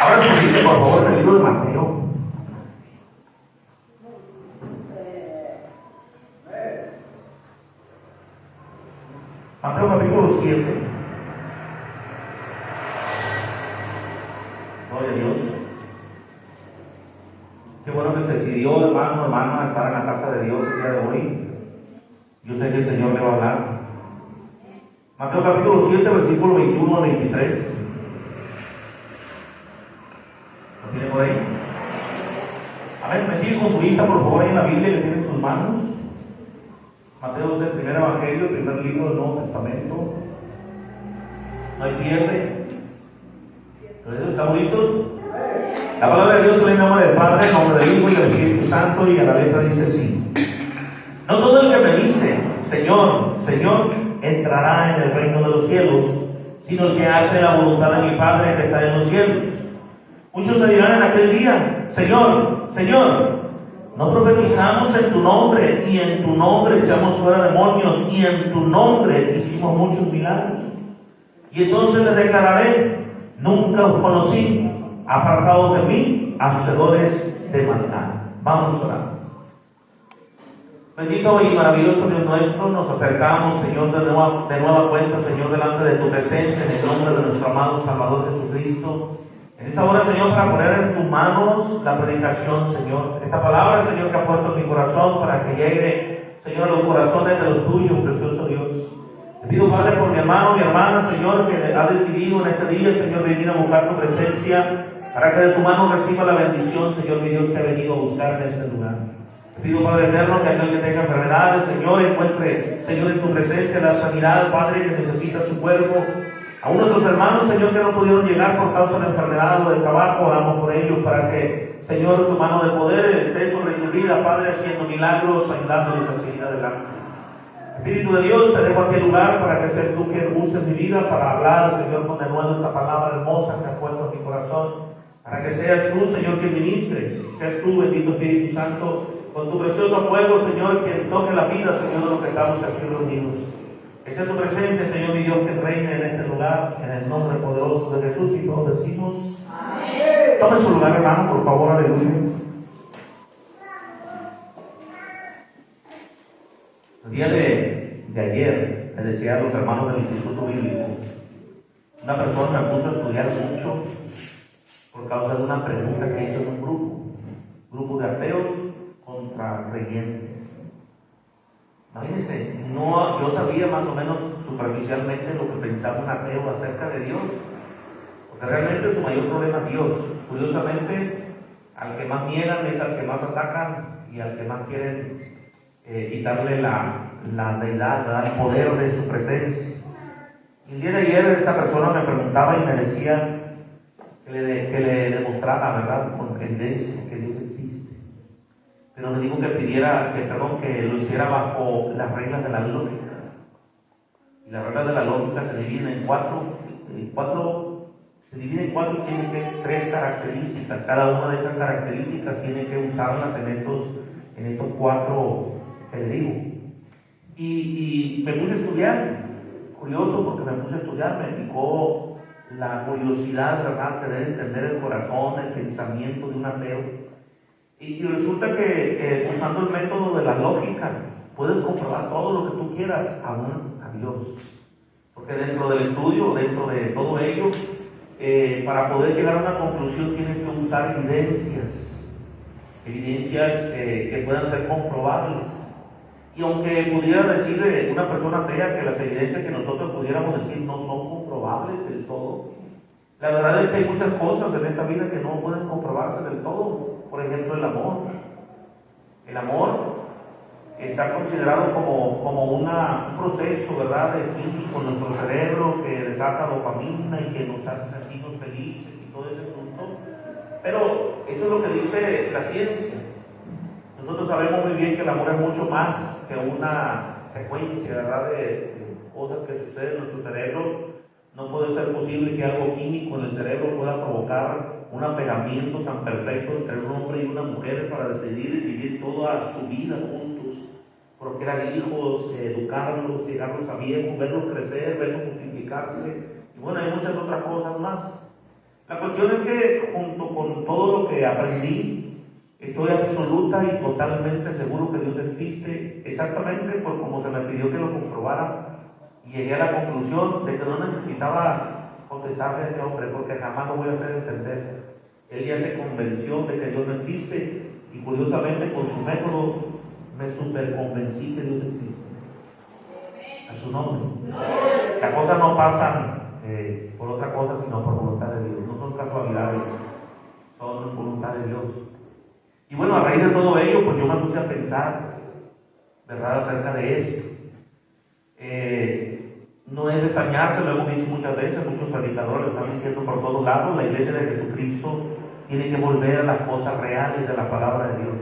Ahora subiste por favor en el libro de Mateo. Mateo capítulo 7. Gloria a Dios. Qué bueno que se decidió, hermano, hermana, estar en la casa de Dios el día de hoy. Yo sé que el Señor le va a hablar. Mateo capítulo 7, versículo 21 al 23. ¿Lo tiene por ahí? A ver, me sigue con su vista, por favor, ahí en la Biblia que tiene en sus manos. Mateo es el primer evangelio, el primer libro del Nuevo Testamento. No hay pierde. ¿Estamos listos? La palabra de Dios se lee en nombre del Padre, en nombre del Hijo y del Espíritu Santo, y a la letra dice así: no todo el que me dice, Señor, Señor, entrará en el reino de los cielos, sino el que hace la voluntad de mi Padre que está en los cielos. Muchos me dirán en aquel día: Señor, Señor, no profetizamos en tu nombre, y en tu nombre echamos fuera demonios, y en tu nombre hicimos muchos milagros. Y entonces les declararé: nunca os conocí, apartados de mí, hacedores de maldad. Vamos a orar. Bendito y maravilloso Dios nuestro, nos acercamos, Señor, de nueva cuenta, Señor, delante de tu presencia, en el nombre de nuestro amado Salvador Jesucristo. En esta hora, Señor, para poner en tus manos la predicación, Señor. Esta palabra, Señor, que ha puesto en mi corazón para que llegue, Señor, a los corazones de los tuyos, precioso Dios. Te pido, Padre, por mi hermano, mi hermana, Señor, que ha decidido en este día, Señor, venir a buscar tu presencia, para que de tu mano reciba la bendición, Señor, mi Dios, que ha venido a buscar en este lugar. Te pido, Padre eterno, que aquel que tenga enfermedades, Señor, encuentre, Señor, en tu presencia la sanidad, Padre, que necesita su cuerpo. A nuestros hermanos, Señor, que no pudieron llegar por causa de enfermedad o de trabajo, oramos por ellos para que, Señor, tu mano de poder esté sobre su vida, Padre, haciendo milagros, ayudándoles a seguir adelante. Espíritu de Dios, te dejo aquí el lugar para que seas tú quien uses mi vida para hablar, Señor, con de nuevo esta palabra hermosa que has puesto en mi corazón, para que seas tú, Señor, quien ministre, seas tú, bendito Espíritu Santo, con tu precioso fuego, Señor, quien toque la vida, Señor, de los que estamos aquí reunidos. Que sea tu presencia, Señor, mi Dios, que reine en este lugar, en el nombre poderoso de Jesús, y todos decimos amén. Tome su lugar, hermano, por favor, aleluya. El día de ayer, le decía a los hermanos del Instituto Bíblico, una persona me puso a estudiar mucho por causa de una pregunta que hizo en un grupo de ateos contra creyentes. Imagínense, yo sabía más o menos superficialmente lo que pensaba un ateo acerca de Dios, porque realmente su mayor problema es Dios. Curiosamente, al que más niegan es al que más atacan y al que más quieren quitarle la deidad, el poder de su presencia. Y el día de ayer esta persona me preguntaba y me decía que le demostrara, ¿verdad?, con evidencia que Dios existe. Pero me dijo que que lo hiciera bajo las reglas de la lógica. Y las reglas de la lógica se dividen en cuatro y tienen tres características. Cada una de esas características tiene que usarlas en estos cuatro que le digo. Y me puse a estudiar, curioso porque me puse a estudiar, me picó la curiosidad, ¿verdad?, de entender el corazón, el pensamiento de un ateo. Y resulta que usando el método de la lógica puedes comprobar todo lo que tú quieras, aún a Dios. Porque dentro del estudio, dentro de todo ello, para poder llegar a una conclusión tienes que usar evidencias que puedan ser comprobables. Y aunque pudiera decir una persona atea que las evidencias que nosotros pudiéramos decir no son comprobables del todo, la verdad es que hay muchas cosas en esta vida que no pueden comprobarse del todo. Por ejemplo, el amor. El amor está considerado como un proceso, ¿verdad?, de químico en nuestro cerebro que desata dopamina y que nos hace sentirnos felices y todo ese asunto. Pero eso es lo que dice la ciencia. Nosotros sabemos muy bien que el amor es mucho más que una secuencia, ¿verdad?, de cosas que suceden en nuestro cerebro. No puede ser posible que algo químico en el cerebro pueda provocar un apegamiento tan perfecto entre un hombre y una mujer para decidir vivir toda su vida juntos, procrear hijos, educarlos, llegarlos a viejos, verlos crecer, verlos multiplicarse, y bueno, hay muchas otras cosas más. La cuestión es que junto con todo lo que aprendí, estoy absoluta y totalmente seguro que Dios existe, exactamente por como se me pidió que lo comprobara, y llegué a la conclusión de que no necesitaba contestarle a este hombre, porque jamás lo voy a hacer entender. Él ya se convenció de que Dios no existe, y curiosamente con su método me superconvencí que Dios existe. A su nombre. Las cosas no pasan por otra cosa, sino por voluntad de Dios. No son casualidades, son voluntad de Dios. Y bueno, a raíz de todo ello, pues yo me puse a pensar, ¿verdad?, acerca de esto. No es de extrañarse, lo hemos dicho muchas veces, muchos predicadores lo están diciendo por todos lados, la iglesia de Jesucristo tiene que volver a las cosas reales de la palabra de Dios.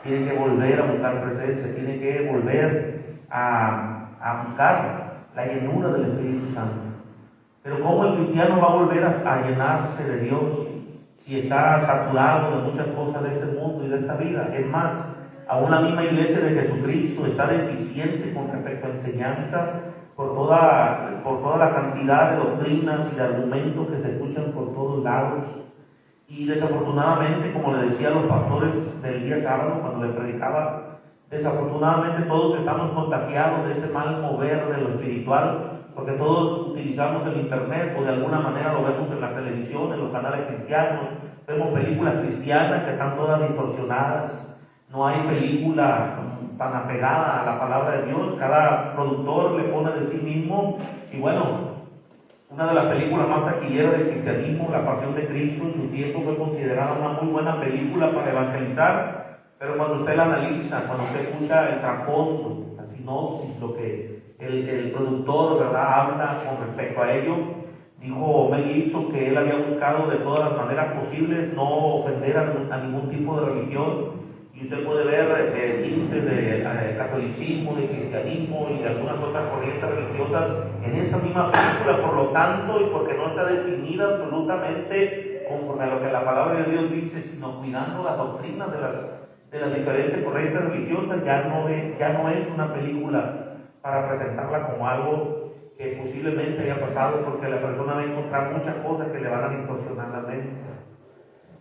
Tiene que volver a buscar presencia, tiene que volver a buscar la llenura del Espíritu Santo. Pero ¿cómo el cristiano va a volver a llenarse de Dios si está saturado de muchas cosas de este mundo y de esta vida? Es más, aún la misma iglesia de Jesucristo está deficiente con respecto a enseñanza por toda la cantidad de doctrinas y de argumentos que se escuchan por todos lados. Y desafortunadamente, como le decía a los pastores del día sábado cuando les predicaba, desafortunadamente todos estamos contagiados de ese mal mover de lo espiritual, porque todos utilizamos el internet o de alguna manera lo vemos en la televisión, en los canales cristianos, vemos películas cristianas que están todas distorsionadas, no hay película tan apegada a la palabra de Dios, cada productor le pone de sí mismo, y bueno, una de las películas más taquilleras del cristianismo, La Pasión de Cristo, en su tiempo fue considerada una muy buena película para evangelizar, pero cuando usted la analiza, cuando usted escucha el trasfondo, la sinopsis, lo que el productor, ¿verdad?, habla con respecto a ello, dijo Mel Gibson que él había buscado de todas las maneras posibles no ofender a ningún tipo de religión, y usted puede ver tintes de catolicismo, de cristianismo y de algunas otras corrientes religiosas en esa misma película. Por lo tanto, y porque no está definida absolutamente conforme a lo que la palabra de Dios dice, sino cuidando las doctrinas de las diferentes corrientes religiosas, ya no es una película para presentarla como algo que posiblemente haya pasado, porque la persona va a encontrar muchas cosas que le van a distorsionar la mente.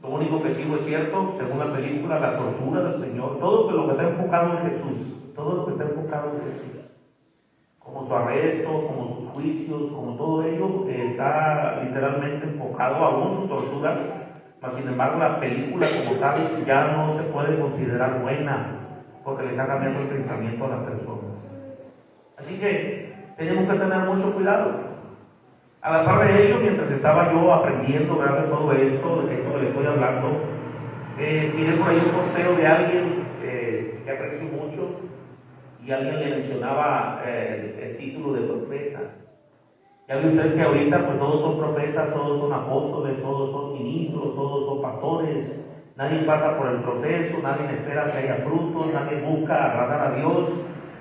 Lo único que sí es cierto, según la película, la tortura del Señor, todo lo que está enfocado en Jesús, todo lo que está enfocado en Jesús, como su arresto, como sus juicios, como todo ello, está literalmente enfocado aún su tortura, mas sin embargo la película como tal ya no se puede considerar buena, porque le está cambiando el pensamiento a las personas. Así que tenemos que tener mucho cuidado. A la par de ello, mientras estaba yo aprendiendo, ¿verdad?, de todo esto, de esto que le estoy hablando, miré por ahí un posteo de alguien que aprecio mucho, y alguien le mencionaba el título de profeta. Ya ve usted que ahorita pues todos son profetas, todos son apóstoles, todos son ministros, todos son pastores, nadie pasa por el proceso, nadie espera que haya frutos, nadie busca agradar a Dios.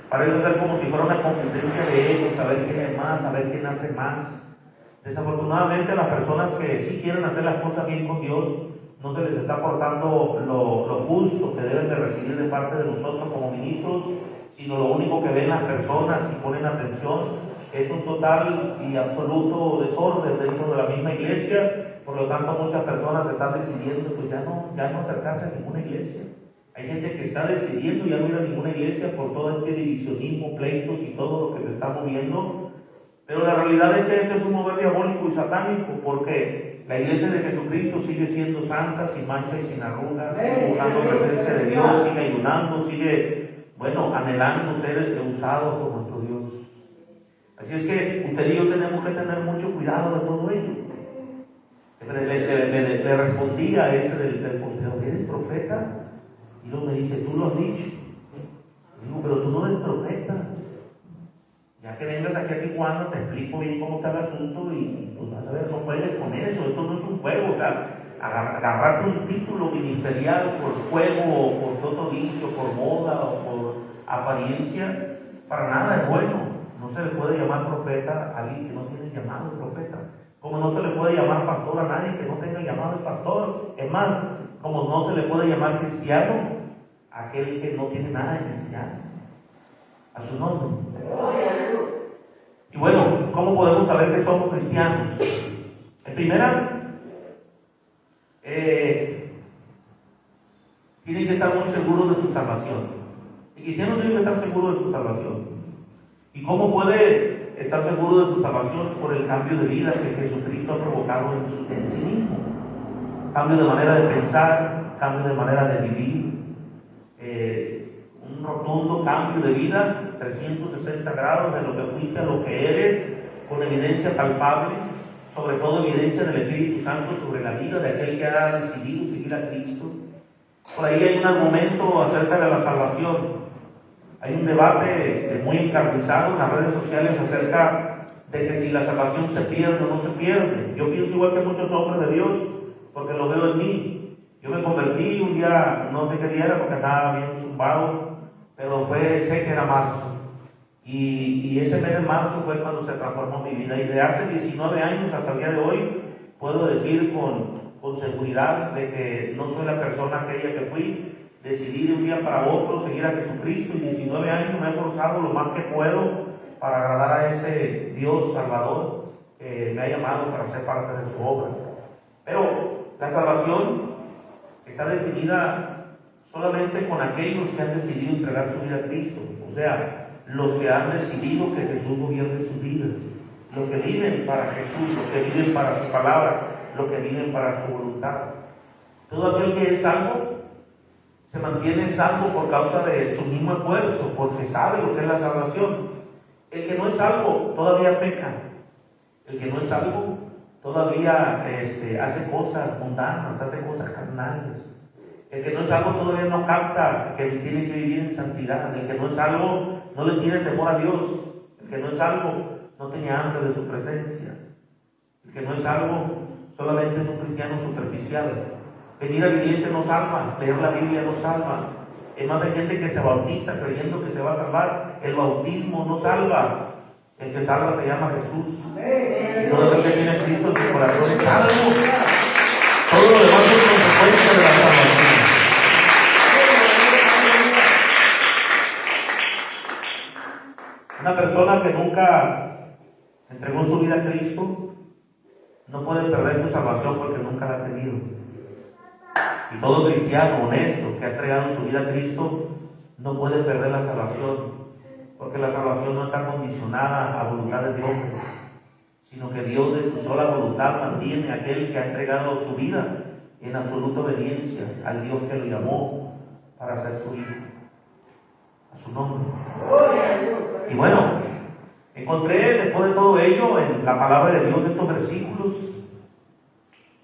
Parece ser como si fuera una competencia de ellos, saber quién es más, saber quién hace más. Desafortunadamente, las personas que sí quieren hacer las cosas bien con Dios, no se les está aportando lo justo que deben de recibir de parte de nosotros como ministros, sino lo único que ven las personas y ponen atención es un total y absoluto desorden dentro de la misma iglesia. Por lo tanto, muchas personas están decidiendo pues ya no acercarse a ninguna iglesia. Hay gente que está decidiendo ya no ir a ninguna iglesia por todo este divisionismo, pleitos y todo lo que se está moviendo. Pero la realidad es que este es un mover diabólico y satánico, porque la iglesia de Jesucristo sigue siendo santa, sin mancha y sin arrugas, sigue buscando presencia de Dios, sigue ayunando, sigue, anhelando ser usado por nuestro Dios. Así es que usted y yo tenemos que tener mucho cuidado de todo ello. Le respondí a ese del posteo: ¿eres profeta? Y luego me dice: tú lo has dicho. Digo: pero tú no eres profeta. Ya que vengas aquí a Tijuana, te explico bien cómo está el asunto y pues vas a ver, no juegues con eso. Esto no es un juego. O sea, agarrarte un título ministerial por juego o por otro vicio, por moda o por apariencia, para nada es bueno. No se le puede llamar profeta a alguien que no tiene llamado de profeta. Como no se le puede llamar pastor a nadie que no tenga llamado de pastor. Es más, como no se le puede llamar cristiano a aquel que no tiene nada de cristiano. A su nombre. Y bueno, ¿cómo podemos saber que somos cristianos? En primera, tienen que estar muy seguros de su salvación. El cristiano tiene que estar seguro de su salvación. ¿Y cómo puede estar seguro de su salvación? Por el cambio de vida que Jesucristo ha provocado en sí mismo. Cambio de manera de pensar, cambio de manera de vivir, un rotundo cambio de vida, 360 grados de lo que fuiste a lo que eres, con evidencia palpable, sobre todo evidencia del Espíritu Santo sobre la vida de aquel que ha decidido seguir a Cristo. Por ahí hay un argumento acerca de la salvación. Hay un debate muy encarnizado en las redes sociales acerca de que si la salvación se pierde o no se pierde. Yo pienso igual que muchos hombres de Dios, porque lo veo en mí. Yo me convertí un día, no sé qué día era porque estaba bien zumbado, pero sé que era marzo. Y ese mes de marzo fue cuando se transformó mi vida. Y de hace 19 años hasta el día de hoy, puedo decir con seguridad de que no soy la persona aquella que fui. Decidí de un día para otro seguir a Jesucristo y 19 años me he esforzado lo más que puedo para agradar a ese Dios Salvador que me ha llamado para ser parte de su obra. Pero la salvación está definida solamente con aquellos que han decidido entregar su vida a Cristo, o sea, los que han decidido que Jesús gobierne sus vidas, los que viven para Jesús, los que viven para su palabra, los que viven para su voluntad. Todo aquel que es salvo se mantiene salvo por causa de su mismo esfuerzo, porque sabe lo que es la salvación. El que no es salvo todavía peca. El que no es salvo todavía hace cosas mundanas, hace cosas carnales. El que no es salvo todavía no capta que tiene que vivir en santidad. El que no es salvo no le tiene temor a Dios. El que no es salvo no tiene hambre de su presencia. El que no es salvo solamente es un cristiano superficial. Venir a la iglesia no salva, leer la Biblia no salva. Es más, hay gente que se bautiza creyendo que se va a salvar. El bautismo no salva. El que salva se llama Jesús. Y todo el que tiene a Cristo en su corazón es salvo. Todo lo demás es consecuencia de la salvación. Una persona que nunca entregó su vida a Cristo no puede perder su salvación porque nunca la ha tenido. Y todo cristiano honesto que ha entregado su vida a Cristo no puede perder la salvación, porque la salvación no está condicionada a voluntades de hombres, sino que Dios de su sola voluntad mantiene a aquel que ha entregado su vida en absoluta obediencia al Dios que lo llamó para ser su hijo, a su nombre. Y bueno, encontré después de todo ello en la palabra de Dios estos versículos.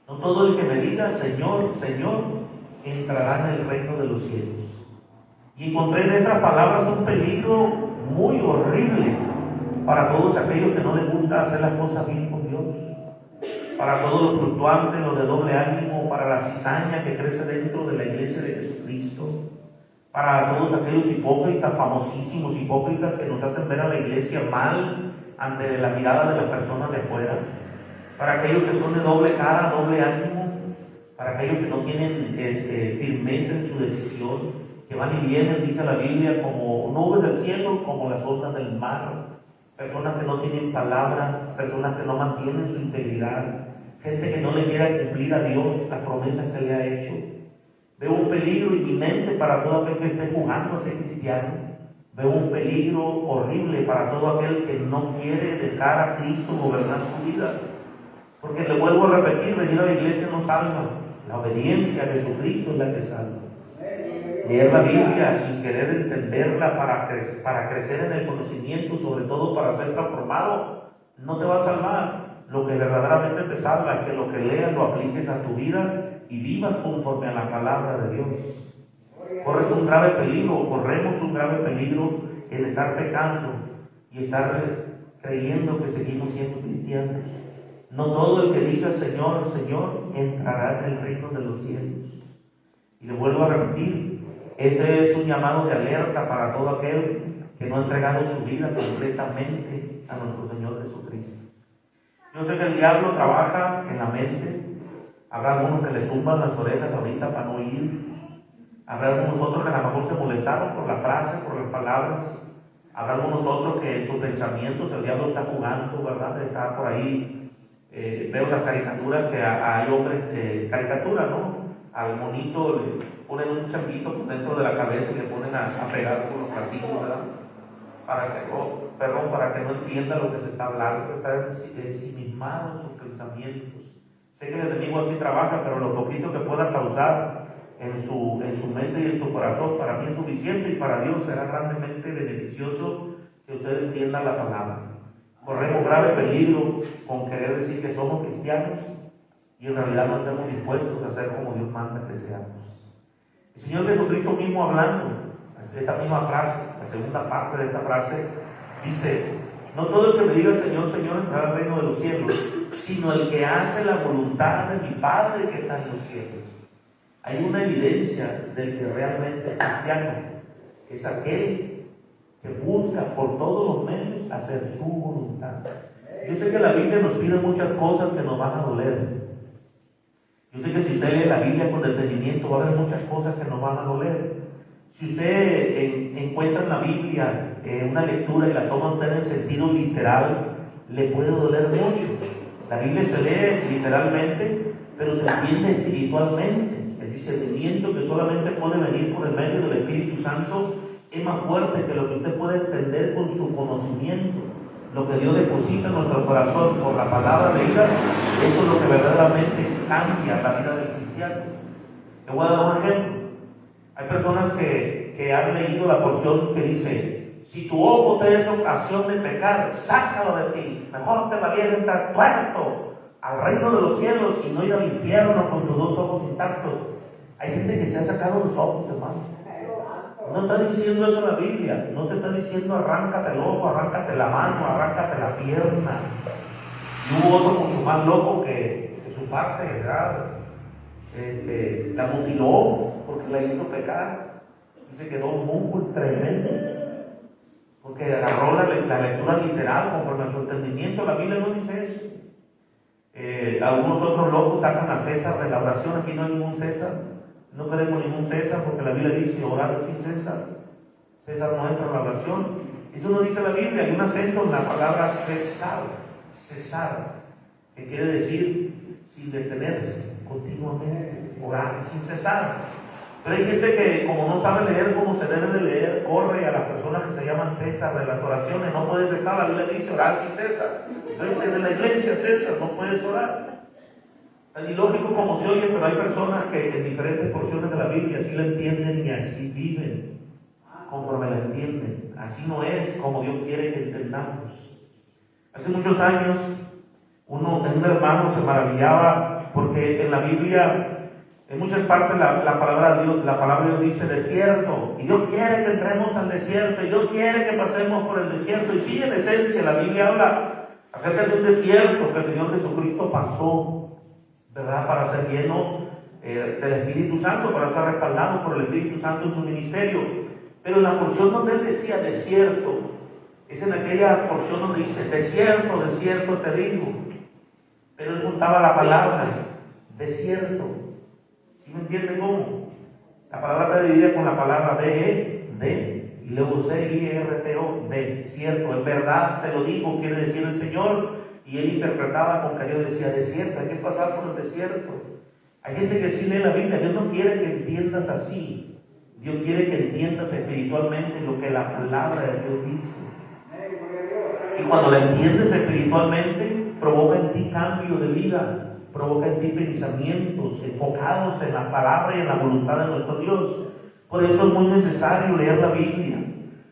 No todo el que me diga Señor, Señor, entrará en el reino de los cielos. Y encontré en estas palabras un peligro muy horrible para todos aquellos que no les gusta hacer las cosas bien con Dios, para todos los fluctuantes, los de doble ánimo, para la cizaña que crece dentro de la iglesia de Jesucristo, para todos aquellos hipócritas, famosísimos hipócritas que nos hacen ver a la iglesia mal ante la mirada de las personas de afuera, para aquellos que son de doble cara, doble ánimo, para aquellos que no tienen firmeza en su decisión, que van y vienen, dice la Biblia, como nubes del cielo, como las ondas del mar, personas que no tienen palabra, personas que no mantienen su integridad, gente que no le quiere cumplir a Dios las promesas que le ha hecho. Veo un peligro inminente para todo aquel que esté jugando a ser cristiano. Veo un peligro horrible para todo aquel que no quiere dejar a Cristo gobernar su vida. Porque le vuelvo a repetir, venir a la iglesia no salva. La obediencia a Jesucristo es la que salva. Leer la Biblia sin querer entenderla para crecer en el conocimiento, sobre todo para ser transformado, no te va a salvar. Lo que verdaderamente te salva es que lo que leas lo apliques a tu vida y vivas conforme a la palabra de Dios. Corres un grave peligro, corremos un grave peligro en estar pecando y estar creyendo que seguimos siendo cristianos. No todo el que diga Señor, Señor, entrará en el reino de los cielos. Y le vuelvo a repetir, este es un llamado de alerta para todo aquel que no ha entregado su vida completamente a nuestro Señor Jesucristo. Yo sé que el diablo trabaja en la mente. Habrá algunos que le zumban las orejas ahorita para no oír. Habrá algunos otros que a lo mejor se molestaron por la frase, por las palabras. Habrá algunos otros que en sus pensamientos el diablo está jugando, ¿verdad? Está por ahí veo las caricaturas que hay hombres, caricaturas, ¿no? Al monito le ponen un changuito por dentro de la cabeza y le ponen a pegar con los platillos, ¿verdad? Para que no entienda lo que se está hablando, está ensimismado en sus pensamientos. Sé que el enemigo así trabaja, pero lo poquito que pueda causar en su mente y en su corazón, para mí es suficiente, y para Dios será grandemente beneficioso que usted entienda la palabra. Corremos grave peligro con querer decir que somos cristianos y en realidad no estamos dispuestos a ser como Dios manda que seamos. El Señor Jesucristo mismo hablando, esta misma frase, la segunda parte de esta frase, dice: no todo el que me diga Señor, Señor entrará al reino de los cielos, sino el que hace la voluntad de mi Padre que está en los cielos. Hay una evidencia del que realmente es cristiano, que es aquel que busca por todos los medios hacer su voluntad. Yo sé que la Biblia nos pide muchas cosas que nos van a doler. Yo sé que si usted lee la Biblia con detenimiento va a haber muchas cosas que nos van a doler. Si usted encuentra en la Biblia una lectura y la toma usted en sentido literal, le puede doler mucho. La Biblia se lee literalmente, pero se entiende espiritualmente. El discernimiento que solamente puede venir por el medio del Espíritu Santo es más fuerte que lo que usted puede entender con su conocimiento. Lo que Dios deposita en nuestro corazón por la palabra leída, eso es lo que verdaderamente cambia la vida del cristiano. Le voy a dar un ejemplo. Hay personas que han leído la porción que dice: si tu ojo te es ocasión de pecar, sácalo de ti. Mejor te va bien estar tuerto al reino de los cielos y no ir al infierno con tus dos ojos intactos. Hay gente que se ha sacado los ojos, hermano. No está diciendo eso la Biblia. No te está diciendo arráncate el ojo, arráncate la mano, arráncate la pierna. Y hubo otro mucho más loco que su parte, ¿verdad? La mutiló porque la hizo pecar y se quedó muy tremendo porque agarró la lectura literal conforme a su entendimiento. La Biblia no dice eso. Algunos otros locos sacan a César de la oración. Aquí no hay ningún César. No queremos ningún César porque la Biblia dice orar sin César. César no entra en la oración. Eso no dice la Biblia. Hay un acento en la palabra cesar, que quiere decir sin detenerse, continuamente, orar sin cesar. Pero hay gente que, como no sabe leer como se debe de leer, corre a las personas que se llaman César de las oraciones. No puedes estar, la Biblia dice orar sin César. Frente de la iglesia, César, no puedes orar. Tan ilógico como se oye, pero hay personas que en diferentes porciones de la Biblia así la entienden y así viven, conforme la entienden. Así no es como Dios quiere que entendamos. Hace muchos años, un hermano se maravillaba porque en la Biblia, en muchas partes la palabra de Dios dice desierto, y Dios quiere que entremos al desierto, y Dios quiere que pasemos por el desierto. Y sí, en esencia, la Biblia habla acerca de un desierto que el Señor Jesucristo pasó, ¿verdad? Para ser llenos del Espíritu Santo, para ser respaldados por el Espíritu Santo en su ministerio. Pero en la porción donde él decía desierto, es en aquella porción donde dice desierto, desierto te digo. Pero él juntaba la palabra desierto. ¿Sí me entiende cómo? La palabra está dividida con la palabra de, y luego CIRTO, desierto. En verdad te lo digo, quiere decir el Señor. Y él interpretaba con cariño, decía desierto, hay que pasar por el desierto. Hay gente que sí lee la Biblia. Dios no quiere que entiendas así. Dios quiere que entiendas espiritualmente lo que la palabra de Dios dice. Y cuando la entiendes espiritualmente, provoca en ti cambio de vida, provoca en ti pensamientos enfocados en la palabra y en la voluntad de nuestro Dios. Por eso es muy necesario leer la Biblia.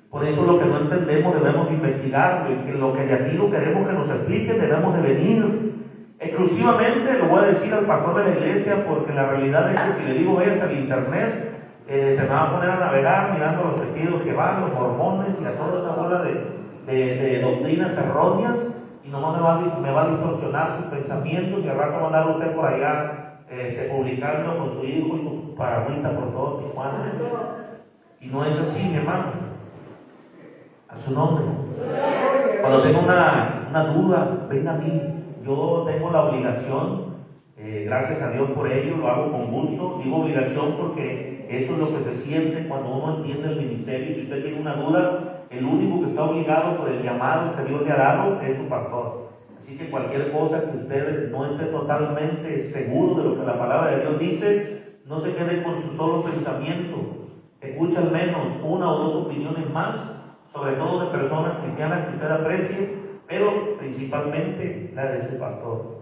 Por eso lo que no entendemos debemos investigarlo, y que lo que de aquí lo queremos que nos explique debemos de venir. Exclusivamente lo voy a decir al pastor de la iglesia, porque la realidad es que si le digo vayas al internet, se me va a poner a navegar mirando los testigos que van, los mormones y a toda esa bola de doctrinas erróneas, y nomás me va a distorsionar sus pensamientos, y al rato va a andar usted por allá publicando con su hijo y su paragüita por todo Tijuana. Y no es así, mi hermano. A su nombre. Cuando tenga una duda, venga a mí. Yo tengo la obligación, gracias a Dios por ello, lo hago con gusto. Digo obligación porque eso es lo que se siente cuando uno entiende el ministerio. Si usted tiene una duda, el único que está obligado por el llamado que Dios le ha dado es su pastor. Así Así que cualquier cosa que usted no esté totalmente seguro de lo que la palabra de Dios dice, no se quede con su solo pensamiento. Escuche al menos una o dos opiniones más, sobre todo de personas cristianas que usted aprecie, pero principalmente la de su pastor,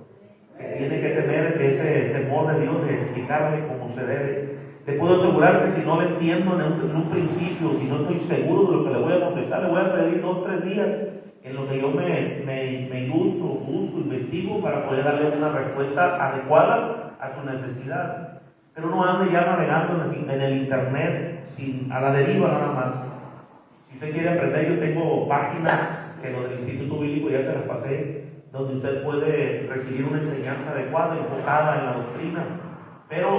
que tiene que tener ese temor de Dios de explicarle como se debe. Le puedo asegurar que si no le entiendo en un principio, si no estoy seguro de lo que le voy a contestar, le voy a pedir 2 o 3 días en lo que yo me ilustro, busco, investigo para poder darle una respuesta adecuada a su necesidad. Pero no ande ya navegando en el internet a la deriva nada más. Si usted quiere aprender, yo tengo páginas que lo del Instituto Bíblico ya se las pasé, donde usted puede recibir una enseñanza adecuada, enfocada en la doctrina. Pero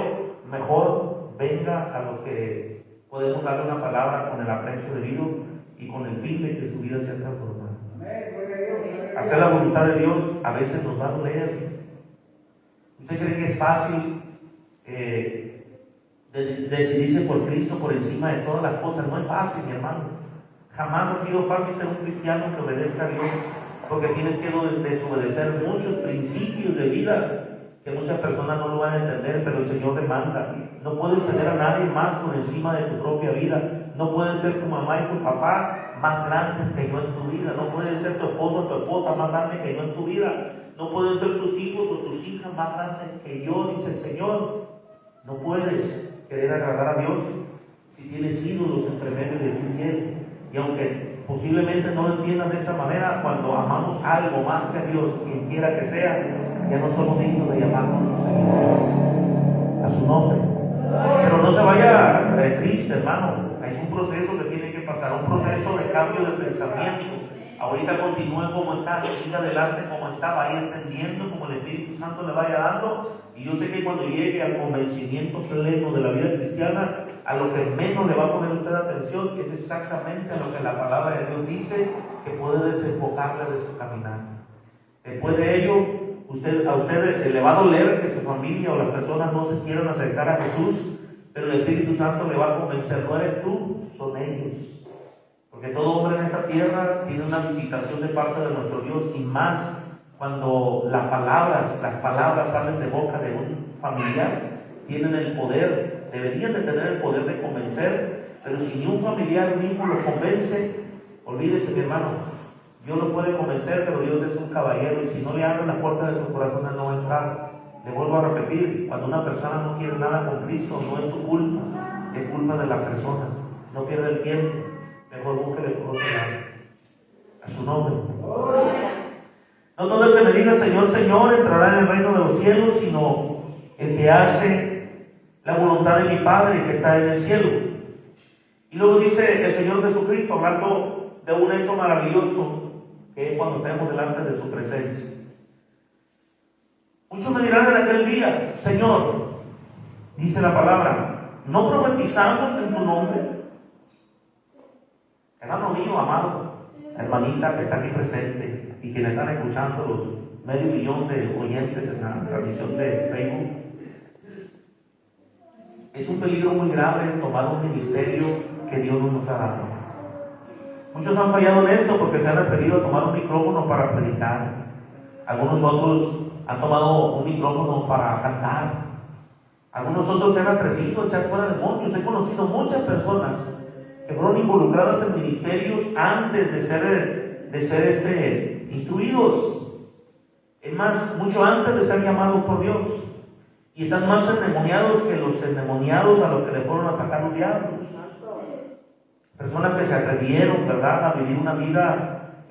mejor venga a los que podemos darle una palabra con el aprecio debido y con el fin de que su vida sea transformada. Hacer la voluntad de Dios a veces nos va a doler. ¿Usted cree que es fácil decidirse por Cristo por encima de todas las cosas? No es fácil, mi hermano. Jamás ha sido fácil ser un cristiano que obedezca a Dios, porque tienes que desobedecer muchos principios de vida que muchas personas no lo van a entender, pero el Señor te manda. No puedes tener a nadie más por encima de tu propia vida. No puedes ser tu mamá y tu papá más grandes que yo en tu vida. No puedes ser tu esposo o tu esposa más grande que yo en tu vida. No pueden ser tus hijos o tus hijas más grandes que yo, dice el Señor. No puedes querer agradar a Dios si tienes ídolos entre medio de ti y Él. Y aunque posiblemente no lo entiendan de esa manera, cuando amamos algo más que a Dios, quien quiera que sea, ya no somos dignos de llamarnos sus seguidores a su nombre. Pero no se vaya triste, hermano. Es un proceso que tiene que pasar, un proceso de cambio de pensamiento. Ahorita continúe como está, siga adelante como está, vaya entendiendo como el Espíritu Santo le vaya dando. Y yo sé que cuando llegue al convencimiento pleno de la vida cristiana, a lo que menos le va a poner usted atención es exactamente a lo que la palabra de Dios dice, que puede desenfocarle de su caminar. Después de ello, a usted le va a doler que su familia o las personas no se quieran acercar a Jesús, pero el Espíritu Santo le va a convencer, no eres tú, son ellos. Porque todo hombre en esta tierra tiene una visitación de parte de nuestro Dios, y más cuando las palabras salen de boca de un familiar, tienen el poder, deberían de tener el poder de convencer, pero si ni un familiar mismo lo convence, olvídese, mi hermano, Dios lo puede convencer, pero Dios es un caballero, y si no le abre la puerta de su corazón, Él no va a entrar. Le vuelvo a repetir, cuando una persona no quiere nada con Cristo, no es su culpa, es culpa de la persona. No pierda el tiempo, mejor búsquele por otro lado. A su nombre. No todo el que me diga Señor, Señor entrará en el reino de los cielos, sino el que hace la voluntad de mi Padre que está en el cielo. Y luego dice el Señor Jesucristo, hablando de un hecho maravilloso, que es cuando estemos delante de su presencia. Muchos me dirán en aquel día, Señor, dice la palabra, ¿no profetizamos en tu nombre? Hermano mío, amado, hermanita que está aquí presente y quienes están escuchando, los 500,000 de oyentes en la transmisión de Facebook, es un peligro muy grave tomar un ministerio que Dios no nos ha dado. Muchos han fallado en esto porque se han atrevido a tomar un micrófono para predicar. Algunos otros han tomado un micrófono para cantar. Algunos otros se han atrevido a echar fuera demonios. He conocido muchas personas que fueron involucradas en ministerios antes de ser instruidos. Es más, mucho antes de ser llamados por Dios. Y están más endemoniados que los endemoniados a los que le fueron a sacar los diablos. Personas que se atrevieron, ¿verdad?, a vivir una vida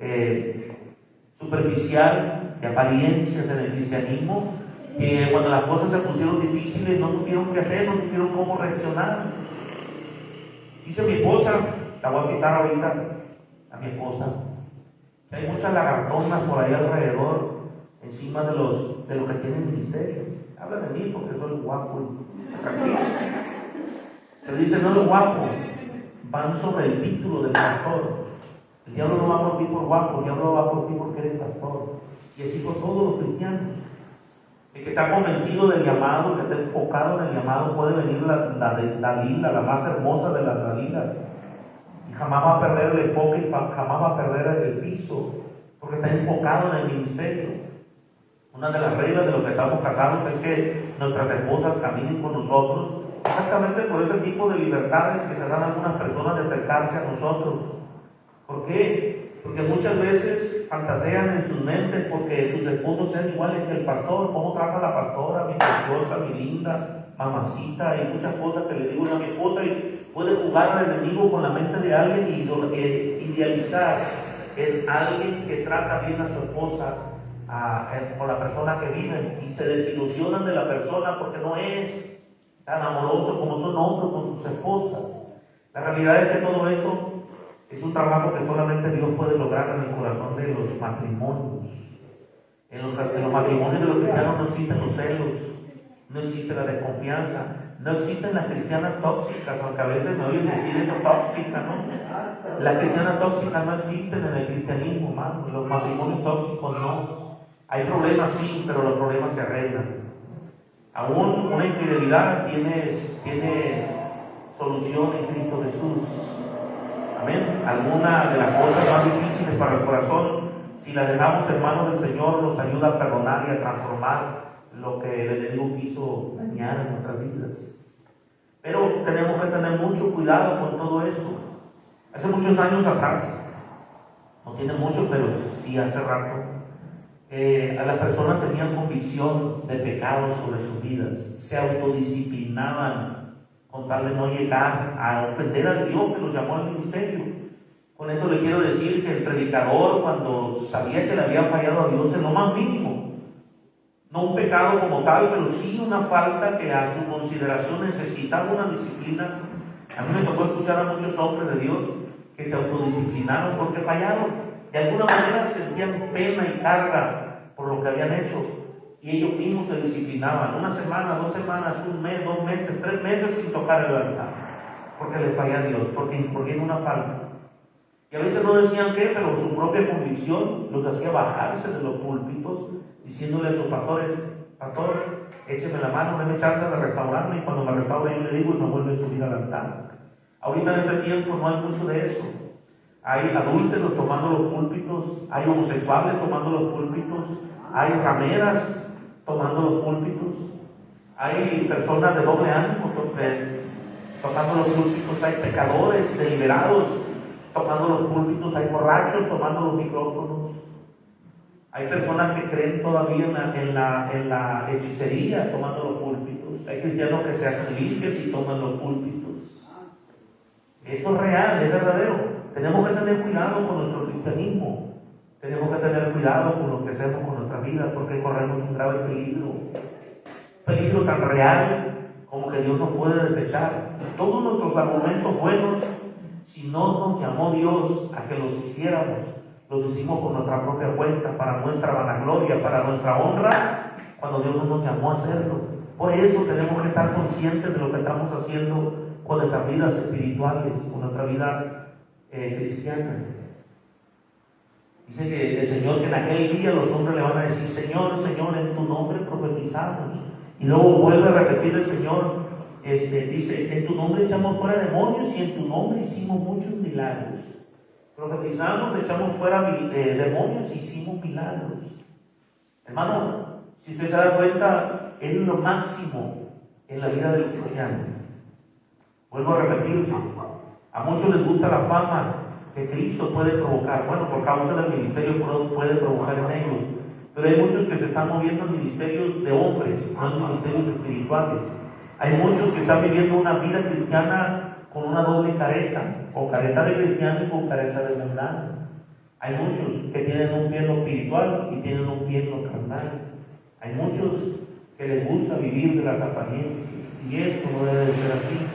superficial, de apariencias en el cristianismo, que cuando las cosas se pusieron difíciles no supieron qué hacer, no supieron cómo reaccionar. Dice mi esposa, la voy a citar ahorita, a mi esposa, que hay muchas lagartonas por ahí alrededor, encima de los que tienen ministerio. Habla de mí porque soy guapo y tranquilo. Pero dice, no es guapo, van sobre el título del pastor. El diablo no va por ti por guapo, el diablo va por ti porque eres pastor. Y así por todos los cristianos. El que está convencido del llamado, el que está enfocado en el llamado, puede venir la Dalila, la más hermosa de las Dalilas, y jamás va a perder el enfoque y jamás va a perder el piso, porque está enfocado en el ministerio. Una de las reglas de los que estamos casados es que nuestras esposas caminen con nosotros, exactamente por ese tipo de libertades que se dan a algunas personas de acercarse a nosotros. ¿Por qué? Porque muchas veces fantasean en sus mentes porque sus esposos sean iguales que el pastor. ¿Cómo trata la pastora, mi preciosa, mi linda, mamacita? Hay muchas cosas que le digo a mi esposa, y puede jugar al enemigo con la mente de alguien y idealizar en alguien que trata bien a su esposa, con la persona que viven, y se desilusionan de la persona porque no es tan amoroso como son otros con sus esposas. La realidad es que todo eso es un trabajo que solamente Dios puede lograr en el corazón de los matrimonios. En los matrimonios de los cristianos no existen los celos, no existe la desconfianza, no existen las cristianas tóxicas, aunque a veces me oyen decir eso, tóxica, ¿no? Las cristianas tóxicas no existen en el cristianismo, hermano. Los matrimonios tóxicos no. Hay problemas, sí, pero los problemas se arreglan. Aún una infidelidad tiene solución en Cristo Jesús. Amén. Algunas de las cosas más difíciles para el corazón, si las dejamos en manos del Señor, nos ayuda a perdonar y a transformar lo que el enemigo quiso dañar en nuestras vidas. Pero tenemos que tener mucho cuidado con todo eso. Hace muchos años atrás, no tiene mucho, pero sí hace rato, a las personas tenían convicción de pecados sobre sus vidas, se autodisciplinaban con tal de no llegar a ofender al Dios que los llamó al ministerio. Con esto le quiero decir que el predicador, cuando sabía que le había fallado a Dios en lo más mínimo, no un pecado como tal, pero sí una falta que a su consideración necesitaba una disciplina. A mí me tocó escuchar a muchos hombres de Dios que se autodisciplinaron porque fallaron. De alguna manera sentían pena y carga por lo que habían hecho, y ellos mismos se disciplinaban. Una semana, 2 semanas, 1 mes, 2 meses, 3 meses sin tocar el altar, porque le falla a Dios, porque incurrían una falta. Y a veces no decían qué, pero su propia convicción los hacía bajarse de los púlpitos, diciéndole a sus pastores: pastor, écheme la mano, déme chance de restaurarme, y cuando me restaure yo le digo y me vuelve a subir al altar. Ahorita en este tiempo no hay mucho de eso. Hay adúlteros tomando los púlpitos, hay homosexuales tomando los púlpitos, hay rameras tomando los púlpitos, hay personas de doble ánimo tocando los púlpitos, hay pecadores deliberados tomando los púlpitos, hay borrachos tomando los micrófonos, hay personas que creen todavía en la hechicería tomando los púlpitos, hay cristianos que se hacen limpios y toman los púlpitos. Esto es real, es verdadero. Tenemos que tener cuidado con nuestro cristianismo. Tenemos que tener cuidado con lo que hacemos con nuestra vida, porque corremos un grave peligro. Peligro tan real como que Dios nos puede desechar. Todos nuestros argumentos buenos, si no nos llamó Dios a que los hiciéramos, los hicimos por nuestra propia cuenta, para nuestra vanagloria, para nuestra honra, cuando Dios no nos llamó a hacerlo. Por eso tenemos que estar conscientes de lo que estamos haciendo con nuestras vidas espirituales, con nuestra vida cristiana. Dice que el Señor, que en aquel día los hombres le van a decir: Señor, Señor, en tu nombre profetizamos. Y luego vuelve a repetir el Señor, dice: en tu nombre echamos fuera demonios y en tu nombre hicimos muchos milagros. Profetizamos, echamos fuera demonios y hicimos milagros. Hermano, si usted se da cuenta, es lo máximo en la vida del cristiano. Vuelvo a repetirlo. A muchos les gusta la fama que Cristo puede provocar. Bueno, por causa del ministerio puede provocar en ellos. Pero hay muchos que se están moviendo en ministerios de hombres, no en ministerios espirituales. Hay muchos que están viviendo una vida cristiana con una doble careta, con careta de cristiano y con careta de mundano. Hay muchos que tienen un pie en lo espiritual y tienen un pie en lo carnal. Hay muchos que les gusta vivir de las apariencias, y esto no debe de ser así.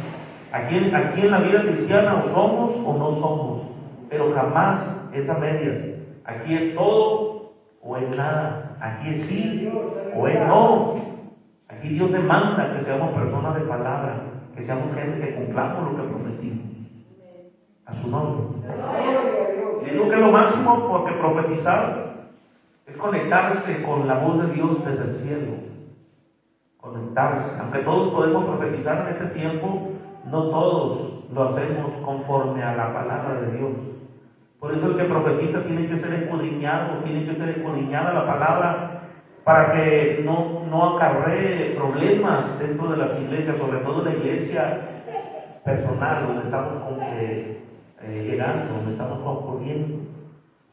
Aquí en la vida cristiana o somos o no somos, pero jamás es a medias. Aquí es todo o es nada. Aquí es sí o es no. Aquí Dios demanda que seamos personas de palabra, que seamos gente que cumplamos lo que prometimos. A su nombre. Y digo que es lo máximo, porque profetizar es conectarse con la voz de Dios desde el cielo. Conectarse. Aunque todos podemos profetizar en este tiempo, no todos lo hacemos conforme a la palabra de Dios. Por eso el que profetiza tiene que ser escudriñado, tiene que ser escudriñada la palabra para que no acarree problemas dentro de las iglesias, sobre todo la iglesia personal, donde estamos llegando, donde estamos concurriendo.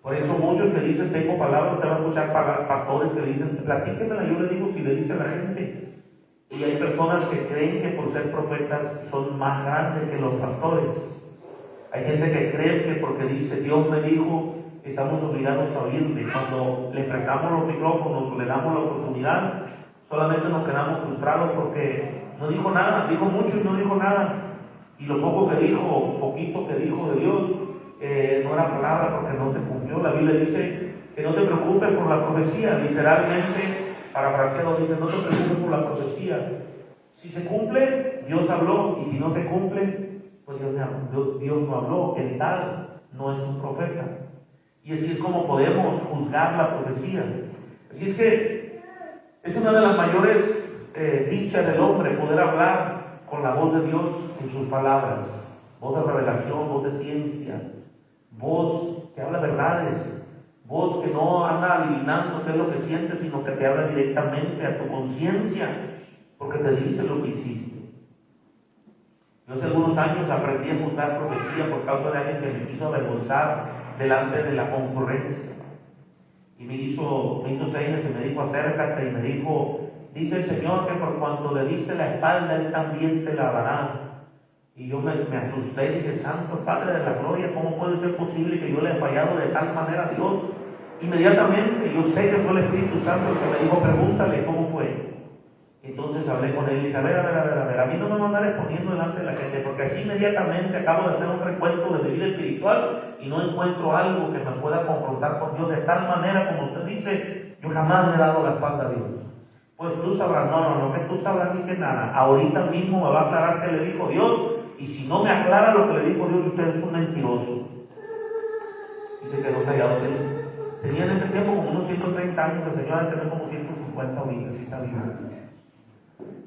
Por eso muchos que dicen, tengo palabras, te van a escuchar pastores que dicen, platíquemela, yo le digo si le dice a la gente. Y hay personas que creen que por ser profetas son más grandes que los pastores. Hay gente que cree que porque dice, Dios me dijo, estamos obligados a oírle. Cuando le prestamos los micrófonos o le damos la oportunidad, solamente nos quedamos frustrados porque no dijo nada, dijo mucho y no dijo nada. Y lo poco que dijo, poquito que dijo de Dios, no era palabra porque no se cumplió. La Biblia dice que no te preocupes por la profecía, literalmente, parafraseado dice, no te preocupes por la profecía. Si se cumple, Dios habló, y si no se cumple, pues Dios no habló, el tal no es un profeta. Y así es como podemos juzgar la profecía. Así es que es una de las mayores dichas del hombre, poder hablar con la voz de Dios en sus palabras, voz de revelación, voz de ciencia, voz que habla verdades, voz que no anda adivinando qué es lo que sientes, sino que te habla directamente a tu conciencia, porque te dice lo que hiciste. Yo hace algunos años aprendí a juzgar profecía por causa de alguien que me quiso avergonzar delante de la concurrencia. Y me hizo señas y me dijo, acércate, y me dijo, dice el Señor que por cuanto le diste la espalda, Él también te la dará. Y yo me asusté y dije, Santo Padre de la Gloria, ¿cómo puede ser posible que yo le he fallado de tal manera a Dios? Inmediatamente, yo sé que fue el Espíritu Santo el que me dijo, pregúntale cómo fue. Entonces hablé con él y dije, a ver, a mí no me van a andar exponiendo delante de la gente, porque así inmediatamente acabo de hacer un recuento de mi vida espiritual y no encuentro algo que me pueda confrontar con Dios de tal manera como usted dice, yo jamás me he dado la espalda a Dios. Pues tú sabrás, no, que tú sabrás ni que nada. Ahorita mismo me va a aclarar qué le dijo Dios, y si no me aclara lo que le dijo Dios, usted es un mentiroso. Y se quedó callado. Tenía en ese tiempo como unos 130 años, el Señor debe tener como 150 ahorita, si está vivo.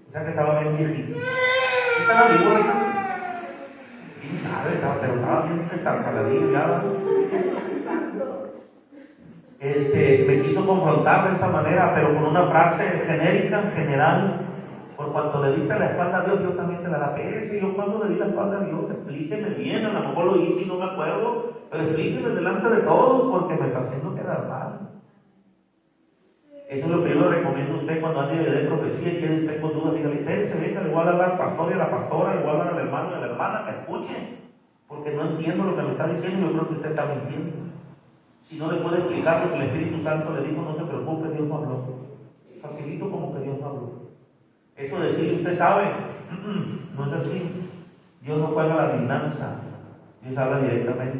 O sea que estaba bien viejito. ¿Sí estaba vivo ahorita? ¿Quién sabe? Pero estaba bien estarcaladillo ya. Me quiso confrontar de esa manera, pero con una frase genérica, general. Por cuanto le diste la espalda a Dios, Dios también te la da. Si yo cuando le di la espalda a Dios, explíqueme bien, a lo mejor lo hice y no me acuerdo, pero explíqueme delante de todos porque me está haciendo quedar mal. Eso es lo que yo le recomiendo a usted cuando alguien le dé profecía y quiere usted con dudas, dígale, espérese, venga, le voy a hablar al pastor y a la pastora, le voy a hablar al hermano y a la hermana, que escuche, porque no entiendo lo que me está diciendo, yo creo que usted está mintiendo. Si no le puede explicar lo que el Espíritu Santo le dijo, no se preocupe, Dios no habló. Facilito como que Dios no habló. Eso de decir, usted sabe, no es así. Dios no juega la adivinanza, Dios habla directamente.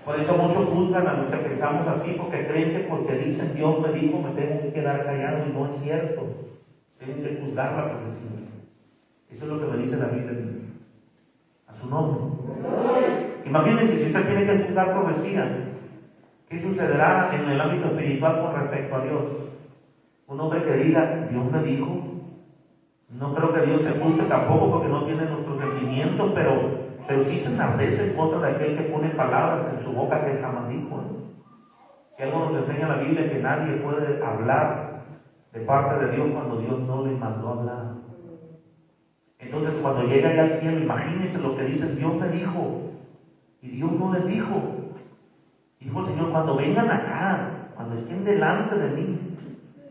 Por eso muchos juzgan a los que pensamos así, porque creen que porque dicen Dios me dijo, me tengo que quedar callado, y no es cierto. Tengo que juzgar la profecía. Eso es lo que me dice la Biblia. A su nombre. Imagínense, si usted tiene que juzgar profecía, ¿qué sucederá en el ámbito espiritual con respecto a Dios? Un hombre que diga, Dios me dijo. No creo que Dios se asuste tampoco porque no tiene nuestros sentimientos, pero sí se enardece en contra de aquel que pone palabras en su boca que él jamás dijo. Si algo nos enseña la Biblia, que nadie puede hablar de parte de Dios cuando Dios no le mandó hablar. Entonces cuando llega ya al cielo, imagínense lo que dice, Dios me dijo, y Dios no les dijo. Dijo el Señor, cuando vengan acá, cuando estén delante de mí,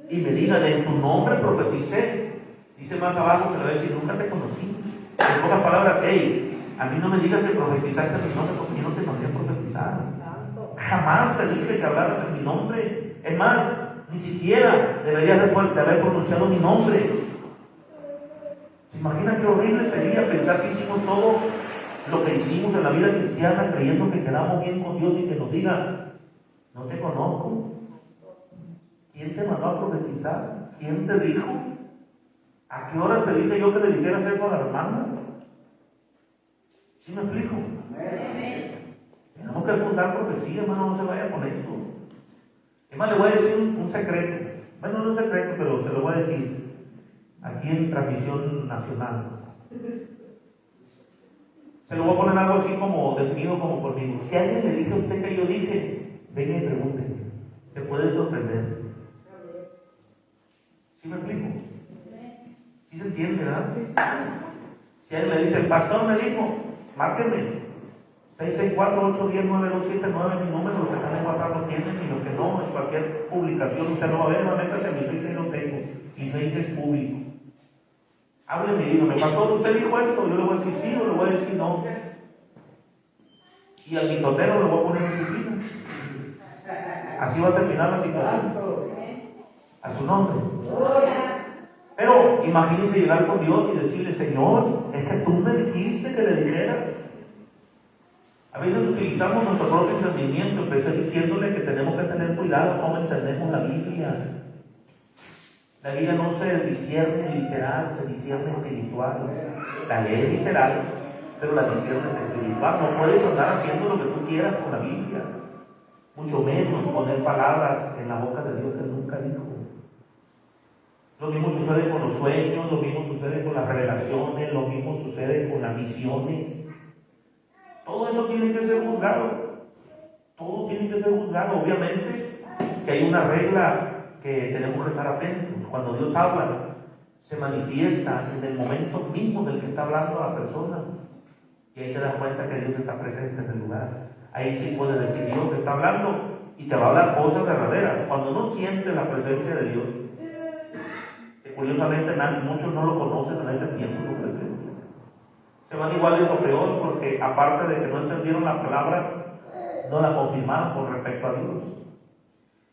y me digan, en tu nombre profeticé, dice más abajo que le va a decir, nunca te conocí. En pocas palabras, hey, a mí no me digas que profetizaste en mi nombre porque yo no te mandé a profetizar. Jamás te dije que hablaras en mi nombre. Es más, ni siquiera deberías de haber pronunciado mi nombre. ¿Se imagina qué horrible sería pensar que hicimos todo lo que hicimos en la vida cristiana creyendo que quedamos bien con Dios y que nos diga, no te conozco? ¿Quién te mandó a profetizar? ¿Quién te dijo? ¿A qué hora te dije yo que le dijeras eso a la hermana? ¿Sí me explico? Tenemos que juzgar profecía, hermano, no se vaya con eso. Es más, le voy a decir un secreto. Bueno, no es un secreto, pero se lo voy a decir. Aquí en transmisión nacional. Se lo voy a poner algo así como definido como conmigo. Si alguien le dice a usted que yo dije, venga y pregunte. Se puede sorprender. ¿Sí me explico? ¿Sí se entiende, verdad? Si alguien le dice, el pastor me dijo, márquenme. 664-810-9279, mi número, los que están en WhatsApp lo tienen y los que no, en cualquier publicación usted lo va a ver, no métase a mi Face y lo tengo. Mi Face es público. Hábleme y dígame, pastor, ¿usted dijo esto? Yo le voy a decir sí o le voy a decir no. Y al mitotero le voy a poner disciplina. Así va a terminar la situación. A su nombre. Pero imagínense llegar con Dios y decirle, Señor, es que tú me dijiste que le dijera. A veces utilizamos nuestro propio entendimiento, empecé diciéndole que tenemos que tener cuidado cómo entendemos la Biblia. La Biblia no se discierne literal, se discierne espiritual. La lee literal, pero la discierne espiritual. No puedes andar haciendo lo que tú quieras con la Biblia. Mucho menos poner palabras en la boca de Dios que nunca dijo. Lo mismo sucede con los sueños, lo mismo sucede con las revelaciones, lo mismo sucede con las visiones. Todo eso tiene que ser juzgado. Todo tiene que ser juzgado. Obviamente que hay una regla que tenemos que estar atentos. Cuando Dios habla, se manifiesta en el momento mismo del que está hablando a la persona. Y ahí te das cuenta que Dios está presente en el lugar. Ahí sí puedes decir, Dios te está hablando y te va a hablar cosas verdaderas. Cuando no sientes la presencia de Dios, que curiosamente muchos no lo conocen en este tiempo, su presencia. Se van iguales o peor porque aparte de que no entendieron la palabra, no la confirmaron con respecto a Dios.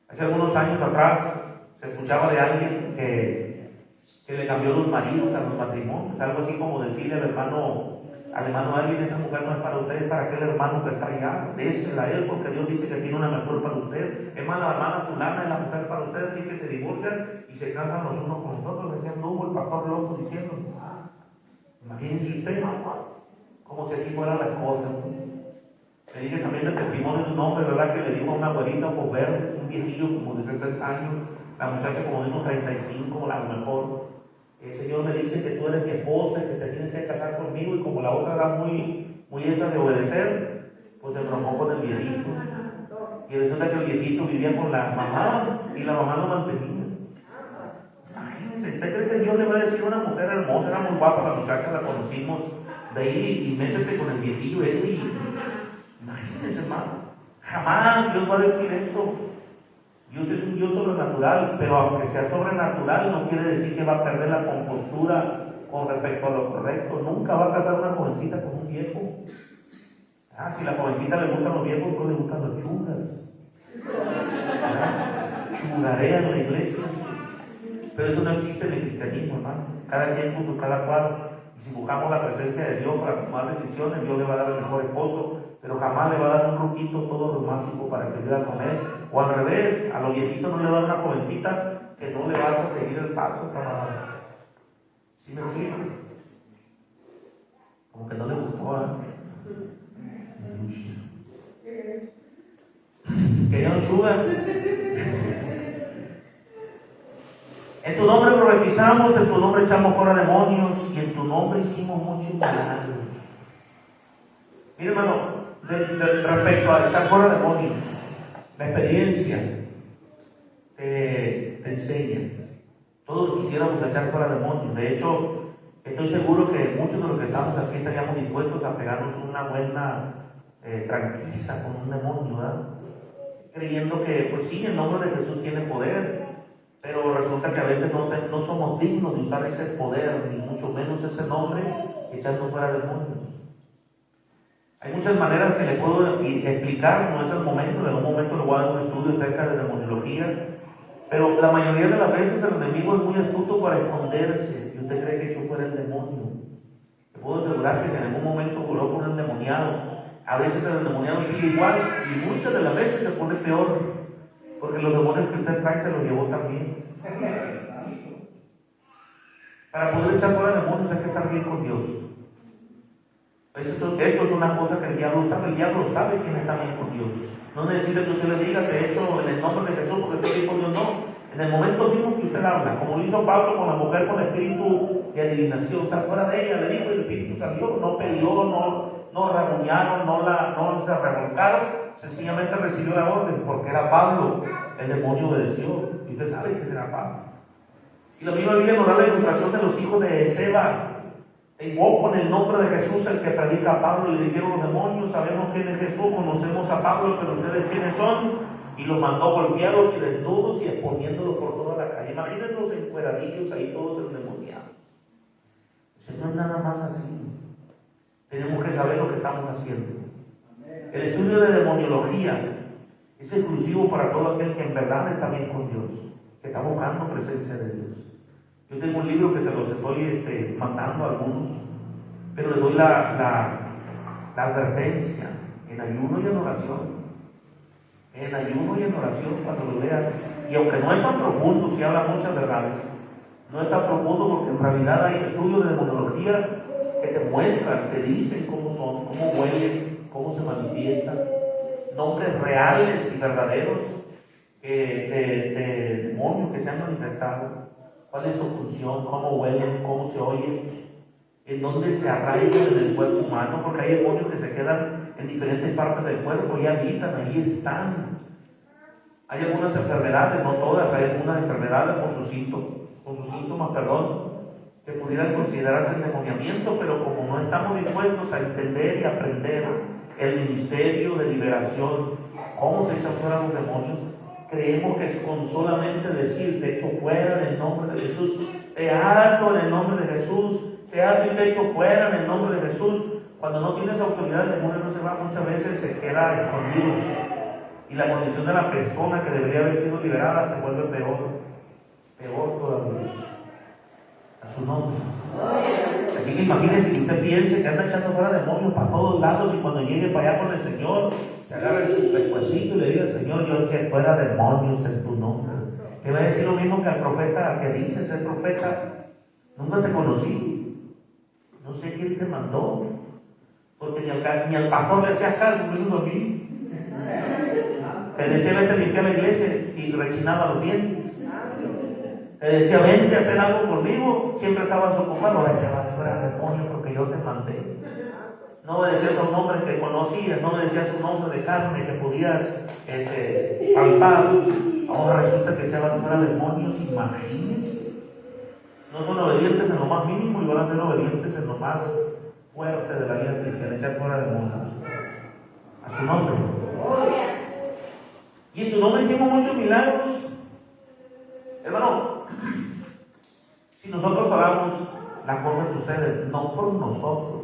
Hace algunos años atrás se escuchaba de alguien que le cambió los maridos a los matrimonios, algo así como decirle al hermano Erwin, esa mujer no es para usted, es para aquel hermano que está allá, désela a él porque Dios dice que tiene una mejor para usted. Es más, la hermana fulana es la mujer para usted, así que se divorcian y se casan los unos con los otros. Decían, no hubo el pastor loco diciendo, imagínense usted, como si así fueran las cosas. Le dije también el testimonio de un hombre, ¿verdad? Que le dijo a una abuelita por ver, un viejillo como de 60 años, la muchacha como de unos 35, a lo mejor. El Señor me dice que tú eres mi esposa, que te tienes que casar conmigo, y como la otra era muy esa de obedecer, pues se bromó con el viejito. Y resulta que el viejito vivía con la mamá y la mamá lo mantenía. Imagínense, ¿usted cree que Dios le va a decir a una mujer hermosa, era muy guapa la muchacha, la conocimos, de ahí y métete con el viejillo ese y... Imagínense, hermano, jamás Dios va a decir eso. Dios es un Dios sobrenatural, pero aunque sea sobrenatural, no quiere decir que va a perder la compostura con respecto a lo correcto. Nunca va a casar una jovencita con un viejo. Si la jovencita le gustan los viejos, no le gustan los chugas. Chugarean en la iglesia. Pero eso no existe en el cristianismo, hermano. Cada quien puso cada cual. Y si buscamos la presencia de Dios para tomar decisiones, Dios le va a dar el mejor esposo, pero jamás le va a dar un ruquito todo romántico para que viva con él. O al revés, a los viejitos no le va a dar una jovencita que no le vas a seguir el paso, camarada. ¿Sí me explico? Como que no le gustó, ¿Quería un sugar? En tu nombre profetizamos, en tu nombre echamos fuera demonios y en tu nombre hicimos muchos milagros. Mira, hermano, respecto a echar fuera demonios, la experiencia te enseña. Todos quisiéramos echar fuera demonios. De hecho, estoy seguro que muchos de los que estamos aquí estaríamos dispuestos a pegarnos una buena tranquiliza con un demonio, ¿verdad? Creyendo que, pues sí, el nombre de Jesús tiene poder, pero resulta que a veces no somos dignos de usar ese poder, ni mucho menos ese nombre, echando fuera demonios. Hay muchas maneras que le puedo explicar, no es el momento, en un momento le voy a dar un estudio acerca de demoniología, pero la mayoría de las veces el enemigo es muy astuto para esconderse, y usted cree que echó fuera el demonio. Le puedo asegurar que si en algún momento juró con un endemoniado, a veces el endemoniado sigue igual, y muchas de las veces se pone peor, porque los demonios que usted trae se los llevó también. Para poder echar fuera demonios hay que estar bien con Dios. Esto es una cosa que el diablo sabe quién está bien con Dios. No necesita que usted le diga, te echo en el nombre de Jesús porque estoy bien con Dios, no. En el momento mismo que usted habla, como lo hizo Pablo con la mujer con espíritu de adivinación, o sea, fuera de ella, le dijo y el espíritu salió, no peleó, no raguñaron, no se revolcaron, sencillamente recibió la orden, porque era Pablo, el demonio obedeció, y usted sabe que era Pablo. Y la misma Biblia nos da la ilustración de los hijos de Seba. Te invoco en el nombre de Jesús, el que predica a Pablo, le dijeron los demonios, sabemos quién es Jesús, conocemos a Pablo, pero ustedes quiénes son. Y los mandó golpeados y desnudos y exponiéndolos por toda la calle. Imagínense los encueradillos ahí todos endemoniados. Eso no es nada más así. Tenemos que saber lo que estamos haciendo. El estudio de demoniología es exclusivo para todo aquel que en verdad está bien con Dios, que está buscando presencia de Dios. Yo tengo un libro que se los estoy mandando a algunos, pero les doy la advertencia: en ayuno y en oración. En ayuno y en oración, cuando lo lean. Y aunque no es tan profundo, si habla muchas verdades, no es tan profundo porque en realidad hay estudios de demonología que te muestran, te dicen cómo son, cómo huelen, cómo se manifiestan, nombres reales y verdaderos de demonios que se han manifestado, cuál es su función, cómo huelen, cómo se oyen, en dónde se arraigan en el cuerpo humano, porque hay demonios que se quedan en diferentes partes del cuerpo y habitan, ahí están. Hay algunas enfermedades, no todas, hay algunas enfermedades con sus síntomas, que pudieran considerarse endemoniamiento, pero como no estamos dispuestos a entender y aprender el ministerio de liberación, cómo se echan fuera los demonios, creemos que es con solamente decir: te echo fuera en el nombre de Jesús, te ato en el nombre de Jesús, te ato y te echo fuera en el nombre de Jesús. Cuando no tienes autoridad, el demonio no se va, muchas veces se queda escondido. Y la condición de la persona que debería haber sido liberada se vuelve peor todavía. A su nombre. Así que imagínese que usted piense que anda echando fuera demonios para todos lados y cuando llegue para allá con el Señor, se agarre su pescuecito y le diga: Señor, yo eché fuera demonios en tu nombre. Le va a decir lo mismo que al profeta que dice ser profeta: nunca te conocí, no sé quién te mandó, porque ni al pastor le hacías caso, menos a mí. Te decía: vete a limpiar la iglesia y rechinaba los dientes. Te decía: vente a hacer algo conmigo, siempre estabas ocupado, ahora echabas fuera demonios porque yo te mandé. No me decías un nombre que conocías, no me decías un nombre de carne que podías palpar. Ahora resulta que echabas fuera demonios, imagínense. No son obedientes en lo más mínimo y van a ser obedientes en lo más fuerte de la vida cristiana, echar fuera demonios. A su nombre. Y en tu nombre hicimos muchos milagros. Hermano, si nosotros oramos, las cosas suceden, no por nosotros.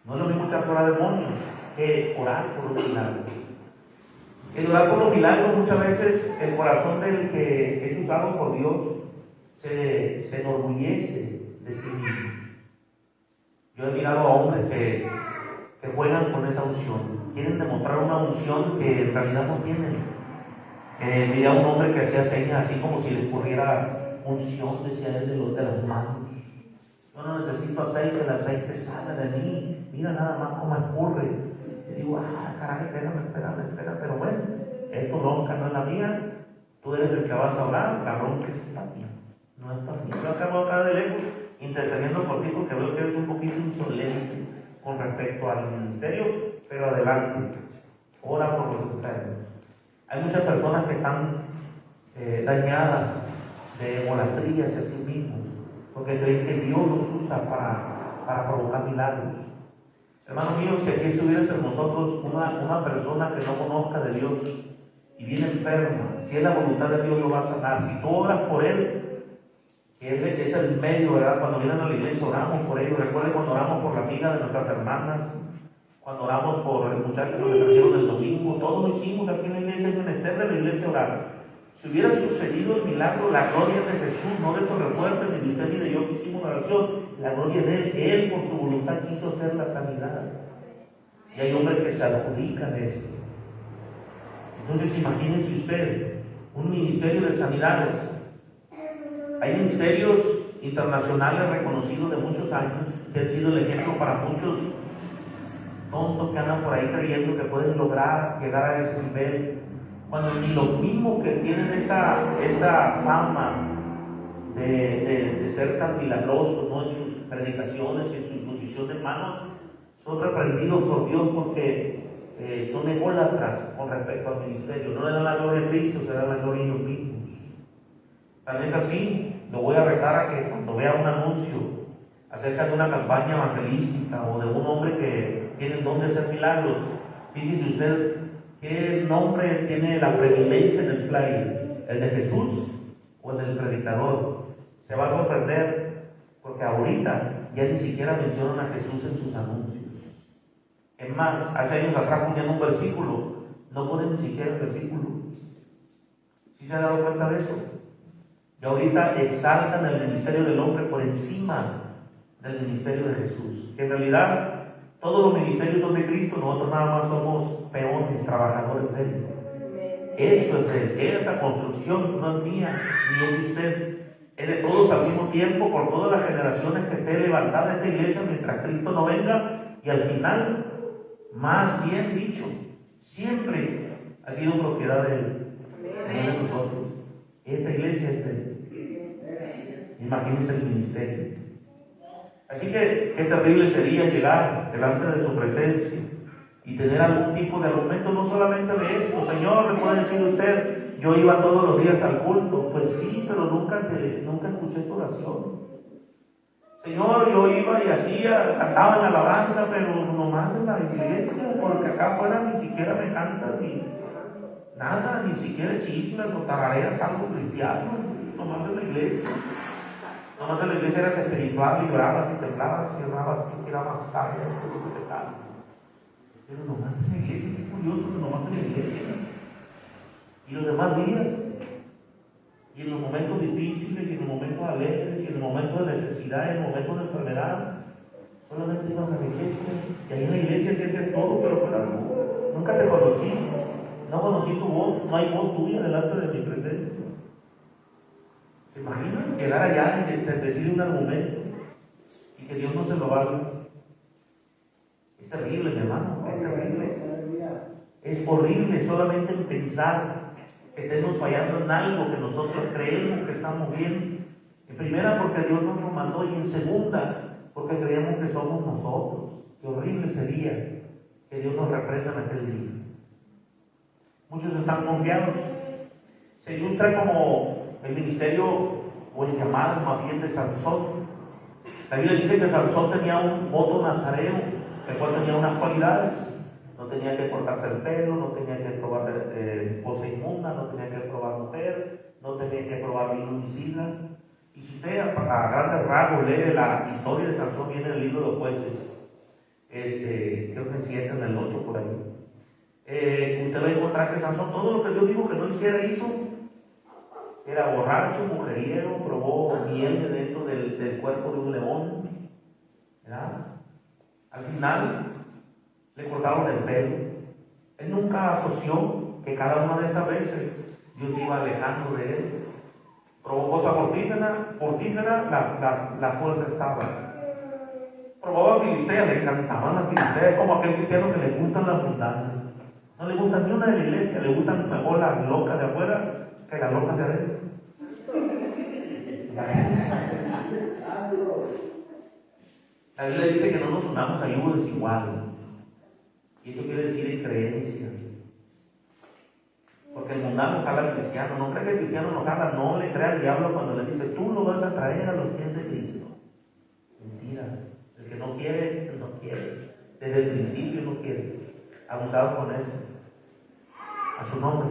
No es lo mismo echar fuera demonios que orar por los milagros. El orar por los milagros, muchas veces el corazón del que es usado por Dios se enorgullece de sí mismo. Yo he mirado a hombres que juegan con esa unción, quieren demostrar una unción que en realidad no tienen. Miré a un hombre que hacía señas así como si le ocurriera unción, decía él, de las manos. Yo no necesito aceite, el aceite sale de mí, mira nada más cómo escurre. Y digo: caray, espérame, pero bueno, es tu bronca, no es la mía. Tú eres el que vas a hablar, la bronca es para ti, no es para mí. Yo acabo acá de lejos intercediendo por ti porque veo que eres un poquito insolente con respecto al ministerio, pero adelante, ora por los enfermos. Hay muchas personas que están dañadas de idolatría hacia sí mismos, porque creen que Dios los usa para provocar milagros. Hermano mío, si aquí estuviera entre nosotros una persona que no conozca de Dios y viene enferma, si es la voluntad de Dios, lo va a sanar. Si tú oras por él, que es el medio, ¿verdad? Cuando vienen a la iglesia oramos por ellos. Recuerden cuando oramos por la amiga de nuestras hermanas, cuando oramos por el muchacho que me trajeron el domingo, todos lo hicimos aquí en la iglesia, en el menester de la iglesia orar. Si hubiera sucedido el milagro, la gloria de Jesús, no de Torrefuerte, ni de usted ni de yo que hicimos la oración, la gloria de él. Él por su voluntad quiso hacer la sanidad. Y hay hombres que se adjudican esto. Entonces imagínense usted, un ministerio de sanidades. Hay ministerios internacionales reconocidos de muchos años, que han sido el ejemplo para muchos tontos que andan por ahí creyendo que pueden lograr llegar a ese nivel, cuando ni los mismos que tienen esa fama de ser tan milagrosos, ¿no?, en sus predicaciones y en su imposición de manos, son reprendidos por Dios porque son ególatras con respecto al ministerio. No le dan la gloria a Cristo, se dan la gloria a ellos mismos. Tal vez así, lo voy a retar a que cuando vea un anuncio acerca de una campaña evangelística o de un hombre que tiene el don de hacer milagros, fíjese usted qué nombre tiene la preeminencia en el flyer, el de Jesús o el del predicador. Se va a sorprender porque ahorita ya ni siquiera mencionan a Jesús en sus anuncios. Es más, hace años atrás ponían un versículo, no ponen ni siquiera el versículo. ¿Sí se ha dado cuenta de eso? Y ahorita exaltan el ministerio del hombre por encima del ministerio de Jesús. Que en realidad todos los ministerios son de Cristo, nosotros nada más somos peones, trabajadores de Él. Esto es de Él. Esta construcción no es mía, ni es de usted. Es de todos al mismo tiempo, por todas las generaciones que esté levantada esta iglesia mientras Cristo no venga. Y al final, más bien dicho, siempre ha sido propiedad de Él, no de nosotros. Esta iglesia es de Él. Imagínense el ministerio. Así que qué terrible sería llegar delante de su presencia y tener algún tipo de argumento, no solamente de esto. Señor, le puede decir usted, yo iba todos los días al culto. Pues sí, pero nunca escuché tu oración. Señor, yo iba y hacía, cantaba en alabanza, pero nomás en la iglesia, porque acá afuera ni siquiera me cantan ni nada, ni siquiera chiflas o tarareas algo cristiano, nomás en la iglesia. Nomás en la iglesia eras espiritual y llorabas y temblabas y orabas y tirabas sangre, todo ese pecado. Pero nomás en la iglesia, qué curioso, que nomás en la iglesia. Y los demás días, y en los momentos difíciles, y en los momentos alegres, y en los momentos de necesidad, y en los momentos de enfermedad, solamente ibas a la iglesia. Y ahí en la iglesia sí hacías todo, pero fuera no. Nunca te conocí, no conocí tu voz, no hay voz tuya delante de mi presencia. ¿Se imaginan llegar allá y decir un argumento y que Dios no se lo valga? Es terrible, mi hermano, es terrible. Es horrible solamente en pensar que estemos fallando en algo que nosotros creemos que estamos bien. En primera, porque Dios nos lo mandó, y en segunda, porque creemos que somos nosotros. Qué horrible sería que Dios nos reprenda en aquel día. Muchos están confiados. Se ilustra como el ministerio o el llamado más bien de Sansón. La Biblia dice que Sansón tenía un voto nazareo, el cual tenía unas cualidades. No tenía que cortarse el pelo, no tenía que probar cosa inmunda, no tenía que probar mujer, no tenía que probar vino ni sidra. Y si usted a grandes rasgos lee la historia de Sansón, viene en el libro de los Jueces, creo que en 7, en el 8 por ahí. Usted va a encontrar que Sansón, todo lo que Dios dijo que no hiciera, hizo. Era borracho, mujeriero, probó miel de dentro del cuerpo de un león, ¿verdad? Al final le cortaron el pelo. Él nunca asoció que cada una de esas veces Dios iba alejando de él. Probó cosa mortífera, la fuerza estaba. Probó a Filistea, le encantaban las Filisteas, como aquel cristiano que le gustan las mundanas. No le gustan ni una de la iglesia, le gustan mejor las locas de afuera que las locas de adentro. La Biblia dice que no nos unamos a yugo desigual. Y eso quiere decir en creencia. Porque el mundano jala al cristiano. No cree que el cristiano no jala, no le crea al diablo cuando le dice, tú lo vas a traer a los pies de Cristo. Mentiras. El que no quiere, no quiere. Desde el principio no quiere. Abusado con eso. A su nombre.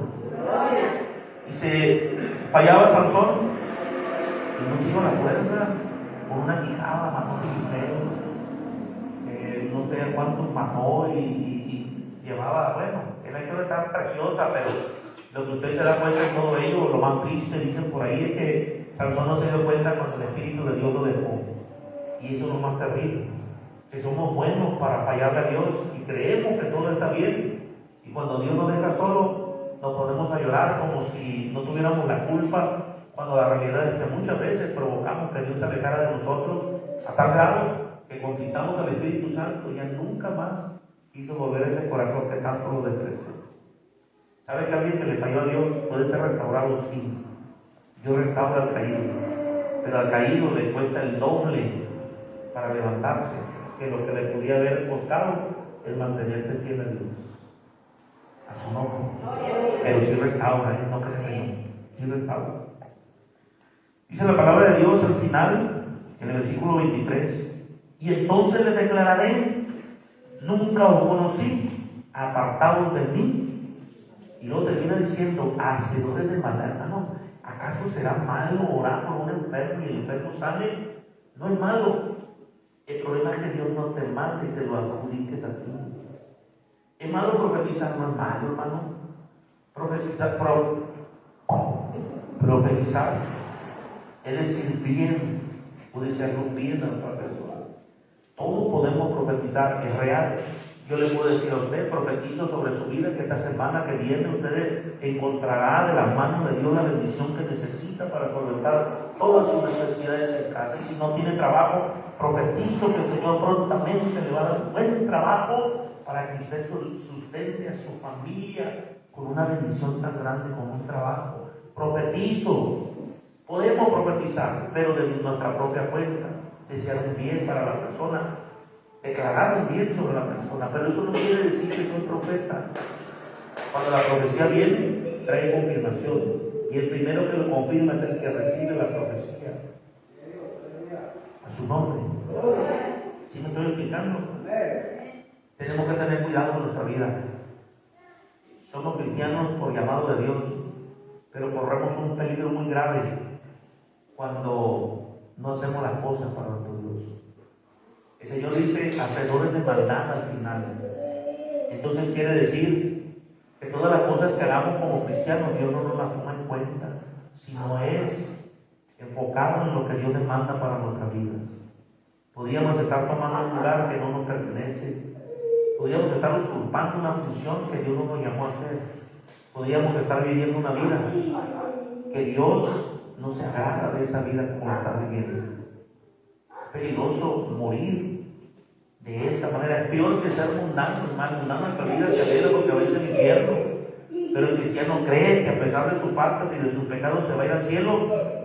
Y se fallaba Sansón y no se iba a la fuerza con una quijada, mató filisteos, no sé cuántos mató y llevaba, bueno, la historia está preciosa, pero lo que usted se da cuenta de todo ello, lo más triste, dicen por ahí, es que Sansón no se dio cuenta cuando el Espíritu de Dios lo dejó. Y eso es lo más terrible, que somos buenos para fallarle a Dios y creemos que todo está bien, y cuando Dios nos deja solo, nos ponemos a llorar como si no tuviéramos la culpa, cuando la realidad es que muchas veces provocamos que Dios se alejara de nosotros a tal grado que conquistamos al Espíritu Santo y ya nunca más quiso volver a ese corazón que tanto lo despreció. ¿Sabe que alguien que le falló a Dios puede ser restaurado? Sí. Dios restaura al caído, pero al caído le cuesta el doble para levantarse que lo que le podía haber costado el mantenerse fiel a Dios. A su nombre. Pero sí restaura, no creen que no. Sí restaura. Dice la palabra de Dios al final, en el versículo 23, y entonces les declararé, nunca os conocí, apartados de mí. Y luego termina diciendo, hacedores de maldad. Hermano, ¿acaso será malo orar por un enfermo y el enfermo sane? No es malo. El problema es que Dios no te mande y te lo adjudiques a ti. ¿Es malo profetizar? No es malo, hermano. Profetizar es decir bien, o desearlo bien a otra persona. Todos podemos profetizar, es real. Yo le puedo decir a usted, profetizo sobre su vida que esta semana que viene usted encontrará de las manos de Dios la bendición que necesita para solventar todas sus necesidades en casa. Y si no tiene trabajo, profetizo que el Señor prontamente le va a dar un buen trabajo para que usted sustente a su familia con una bendición tan grande como un trabajo. Profetizo. Podemos profetizar, pero de nuestra propia cuenta, desear un bien para la persona, declarar un bien sobre la persona, pero eso no quiere decir que soy profeta. Cuando la profecía viene, trae confirmación, y el primero que lo confirma es el que recibe la profecía. A su nombre. ¿Sí me estoy explicando? Tenemos que tener cuidado en nuestra vida. Somos cristianos por llamado de Dios, pero corremos un peligro muy grave cuando no hacemos las cosas para nuestro Dios. El Señor dice, hacedores de maldad al final. Entonces quiere decir que todas las cosas que hagamos como cristianos, Dios no nos las toma en cuenta, sino es enfocado en lo que Dios demanda para nuestras vidas. Podríamos estar tomando un lugar que no nos pertenece. Podríamos estar usurpando una función que Dios no nos llamó a hacer. Podríamos estar viviendo una vida que Dios no se agrada de esa vida como la está viviendo. Es peligroso morir de esta manera. Es peor que ser mundano, hermano. Mundano en la vida se alegra porque va a irse al infierno. Pero el cristiano cree que a pesar de sus faltas y de sus pecados se va a ir al cielo,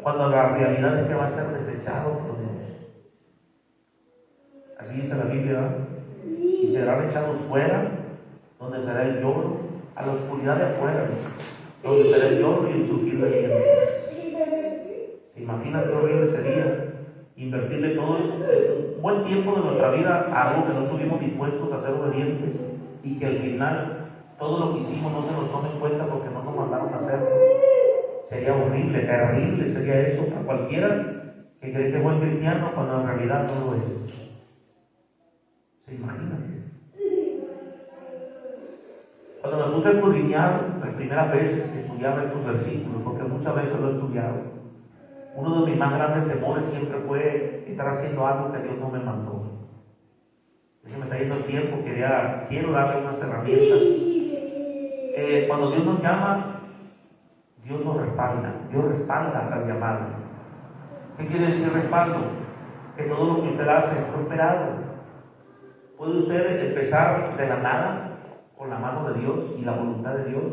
cuando la realidad es que va a ser desechado por Dios. Así dice la Biblia, ¿verdad? Y serán echados fuera, donde será el lloro, a la oscuridad de afuera, donde será el lloro y el crujir de dientes. ¿Se imagina qué horrible sería invertirle todo un buen tiempo de nuestra vida a algo que no estuvimos dispuestos a ser obedientes y que al final todo lo que hicimos no se nos tome en cuenta porque no nos mandaron a hacerlo? Sería horrible, terrible sería eso para cualquiera que cree que es buen cristiano cuando en realidad no lo es. ¿Se imaginan? Cuando me puse a escudriñar las primeras veces que estudiaba estos versículos, porque muchas veces lo he estudiado, uno de mis más grandes temores siempre fue estar haciendo algo que Dios no me mandó. Se me está yendo el tiempo, quiero darle unas herramientas. Cuando Dios nos llama, Dios nos respalda, Dios respalda al llamado. ¿Qué quiere decir respaldo? Que todo lo que usted hace es prosperado. Puede usted empezar de la nada con la mano de Dios y la voluntad de Dios,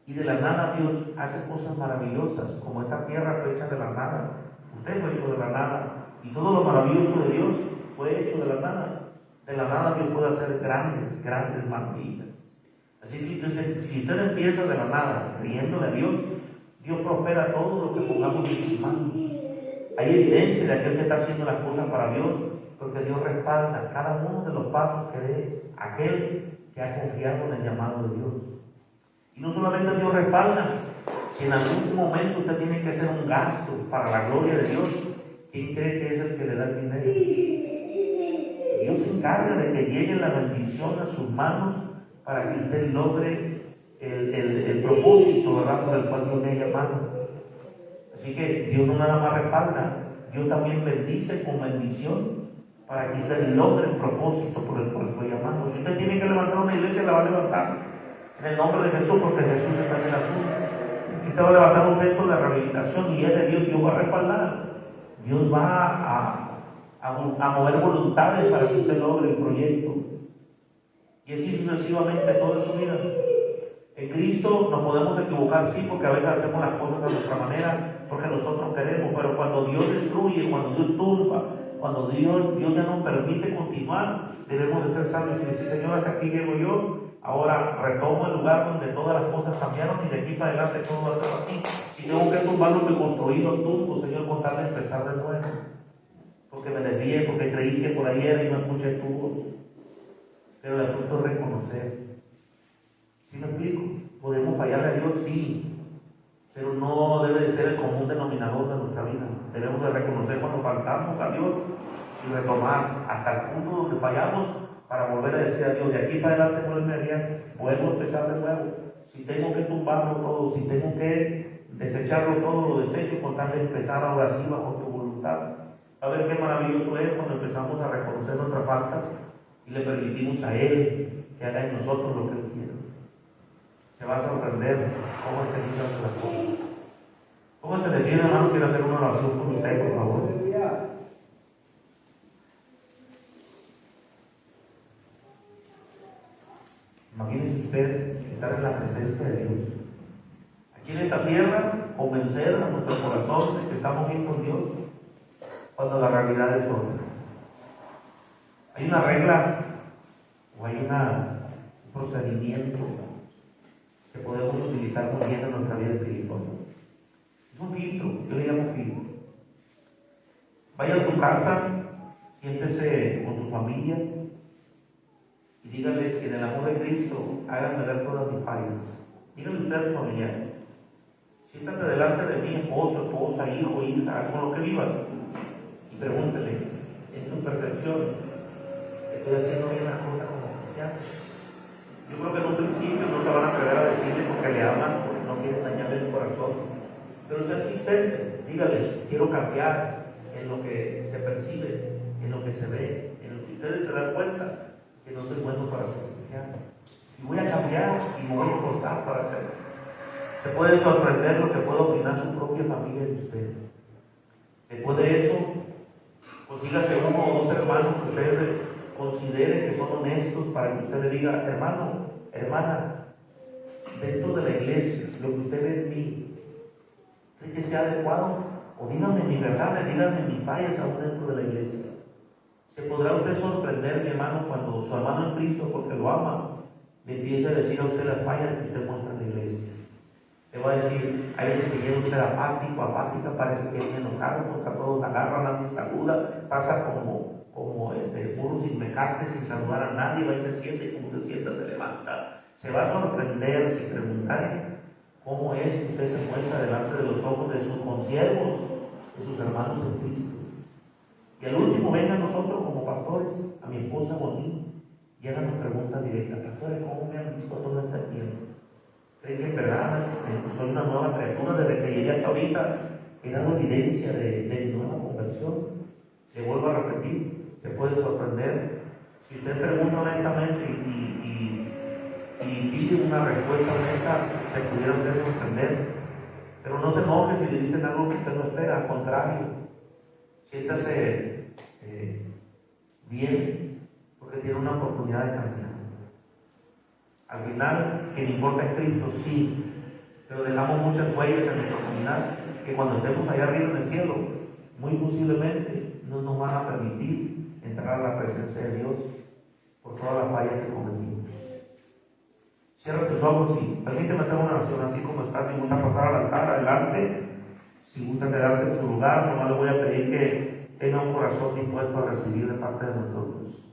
y de la nada Dios hace cosas maravillosas, como esta tierra fue hecha de la nada, usted fue hecho de la nada, y todo lo maravilloso de Dios fue hecho de la nada. De la nada Dios puede hacer grandes, grandes maravillas. Así que entonces, si usted empieza de la nada, creyéndole a Dios, Dios prospera todo lo que pongamos en sus manos. Hay evidencia de aquel que está haciendo las cosas para Dios, porque Dios respalda cada uno de los pasos que dé aquel que ha confiado en el llamado de Dios. Y no solamente Dios respalda, si en algún momento usted tiene que hacer un gasto para la gloria de Dios, ¿quién cree que es el que le da el dinero? Dios se encarga de que llegue la bendición a sus manos para que usted logre el propósito, ¿verdad?, por el cual Dios le ha llamado. Así que Dios no nada más respalda, Dios también bendice con bendición para que usted logre el propósito por el cual fue llamado. Si usted tiene que levantar una iglesia, la va a levantar en el nombre de Jesús, porque Jesús está en el asunto. Si usted va a levantar un centro de rehabilitación y es de Dios, Dios va a respaldar. Dios va a mover voluntades para que usted logre el proyecto. Y así sucesivamente toda su vida. En Cristo nos podemos equivocar, sí, porque a veces hacemos las cosas a nuestra manera, porque nosotros queremos, pero cuando Dios destruye, cuando Dios turba, cuando Dios ya nos permite continuar, debemos de ser sabios y decir, Señor, hasta aquí llego yo, ahora retomo el lugar donde todas las cosas cambiaron y de aquí para adelante todo va a ser así. Si tengo que tumbar lo que construí, lo tumbo, Señor, con tal de empezar de nuevo. Porque me desvié, porque creí que por ahí era y no escuché tu voz. Pero el asunto es reconocer. ¿Sí me explico? ¿Podemos fallarle a Dios? Sí. Pero no debe de ser el común denominador de nuestra vida. Debemos de reconocer cuando faltamos a Dios y retomar hasta el punto donde fallamos para volver a decir a Dios, de aquí para adelante no me haría, vuelvo a empezar de nuevo. Si tengo que tumbarlo todo, si tengo que desecharlo todo, lo desecho con tal de empezar ahora sí bajo tu voluntad. A ver qué maravilloso es cuando empezamos a reconocer nuestras faltas y le permitimos a Él que haga en nosotros lo que Él quiere. Se va a sorprender cómo es que Dios hace las cosas. ¿Cómo se detiene, hermano? Quiero hacer una oración con usted, por favor. Imagínese usted estar en la presencia de Dios. Aquí en esta tierra, convencer a nuestro corazón de que estamos bien con Dios, cuando la realidad es otra. Hay una regla o hay un procedimiento que podemos utilizar muy bien en nuestra vida espiritual. Es un filtro, yo le llamo filtro. Vaya a su casa, siéntese con su familia y dígales que en el amor de Cristo háganme ver todas mis fallas. Díganle usted a su familiar, siéntate delante de mí, esposo, esposa, hijo, hija, con lo que vivas, y pregúntele, en tu perfección, ¿estoy haciendo bien las cosas como cristiano? Yo creo que en un principio no se van a atrever a decirle porque le aman, porque no quieren dañarle el corazón. Pero sea insistente, dígales, quiero cambiar en lo que se percibe, en lo que se ve, en lo que ustedes se dan cuenta que no soy bueno para ser cristiano. Y voy a cambiar y me voy a esforzar para hacerlo. Se puede sorprender lo que puede opinar su propia familia de usted. Después de eso, consígase uno o dos hermanos que ustedes consideren que son honestos para que usted le diga, hermano, hermana, dentro de la iglesia, lo que usted ve en mí, ¿cree que sea adecuado? O díganme mi verdad, díganme mis fallas aún dentro de la iglesia. Se podrá usted sorprender, mi hermano, cuando su hermano en Cristo, porque lo ama, le empiece a decir a usted las fallas que usted muestra en la iglesia. Le va a decir, hay veces que llega usted apático, apática, parece que viene enojado, contra todos la agarra, nadie saluda, pasa como puro sin mecarte, sin saludar a nadie, va y se siente, y como se sienta, se levanta. Se va a sorprender si preguntarle cómo es que usted se muestra delante de los ojos de sus consiervos, de sus hermanos en Cristo. Y al último, venga a nosotros como pastores, a mi esposa o a mí, y háganos preguntas directas. Pastores, ¿cómo me han visto todo este tiempo? ¿Creen que en verdad soy una nueva criatura? Desde que llegué hasta ahorita he dado evidencia de mi nueva conversión. Le vuelvo a repetir, se puede sorprender. Si usted pregunta honestamente y pide una respuesta honesta, se pudiera usted sorprender. Pero no se enoje si le dicen algo que usted no espera, al contrario. Siéntase bien, porque tiene una oportunidad de cambiar. Al final, quien importa es Cristo, sí, pero dejamos muchas huellas en nuestra comunidad que cuando estemos allá arriba en el cielo, muy posiblemente no nos van a permitir entrar a la presencia de Dios por todas las fallas que cometimos. Cierra tus ojos y permíteme hacer una oración así como está. Si gusta pasar al altar, adelante. Si gusta quedarse en su lugar, nomás le voy a pedir que tenga un corazón dispuesto a recibir de parte de nuestro Dios.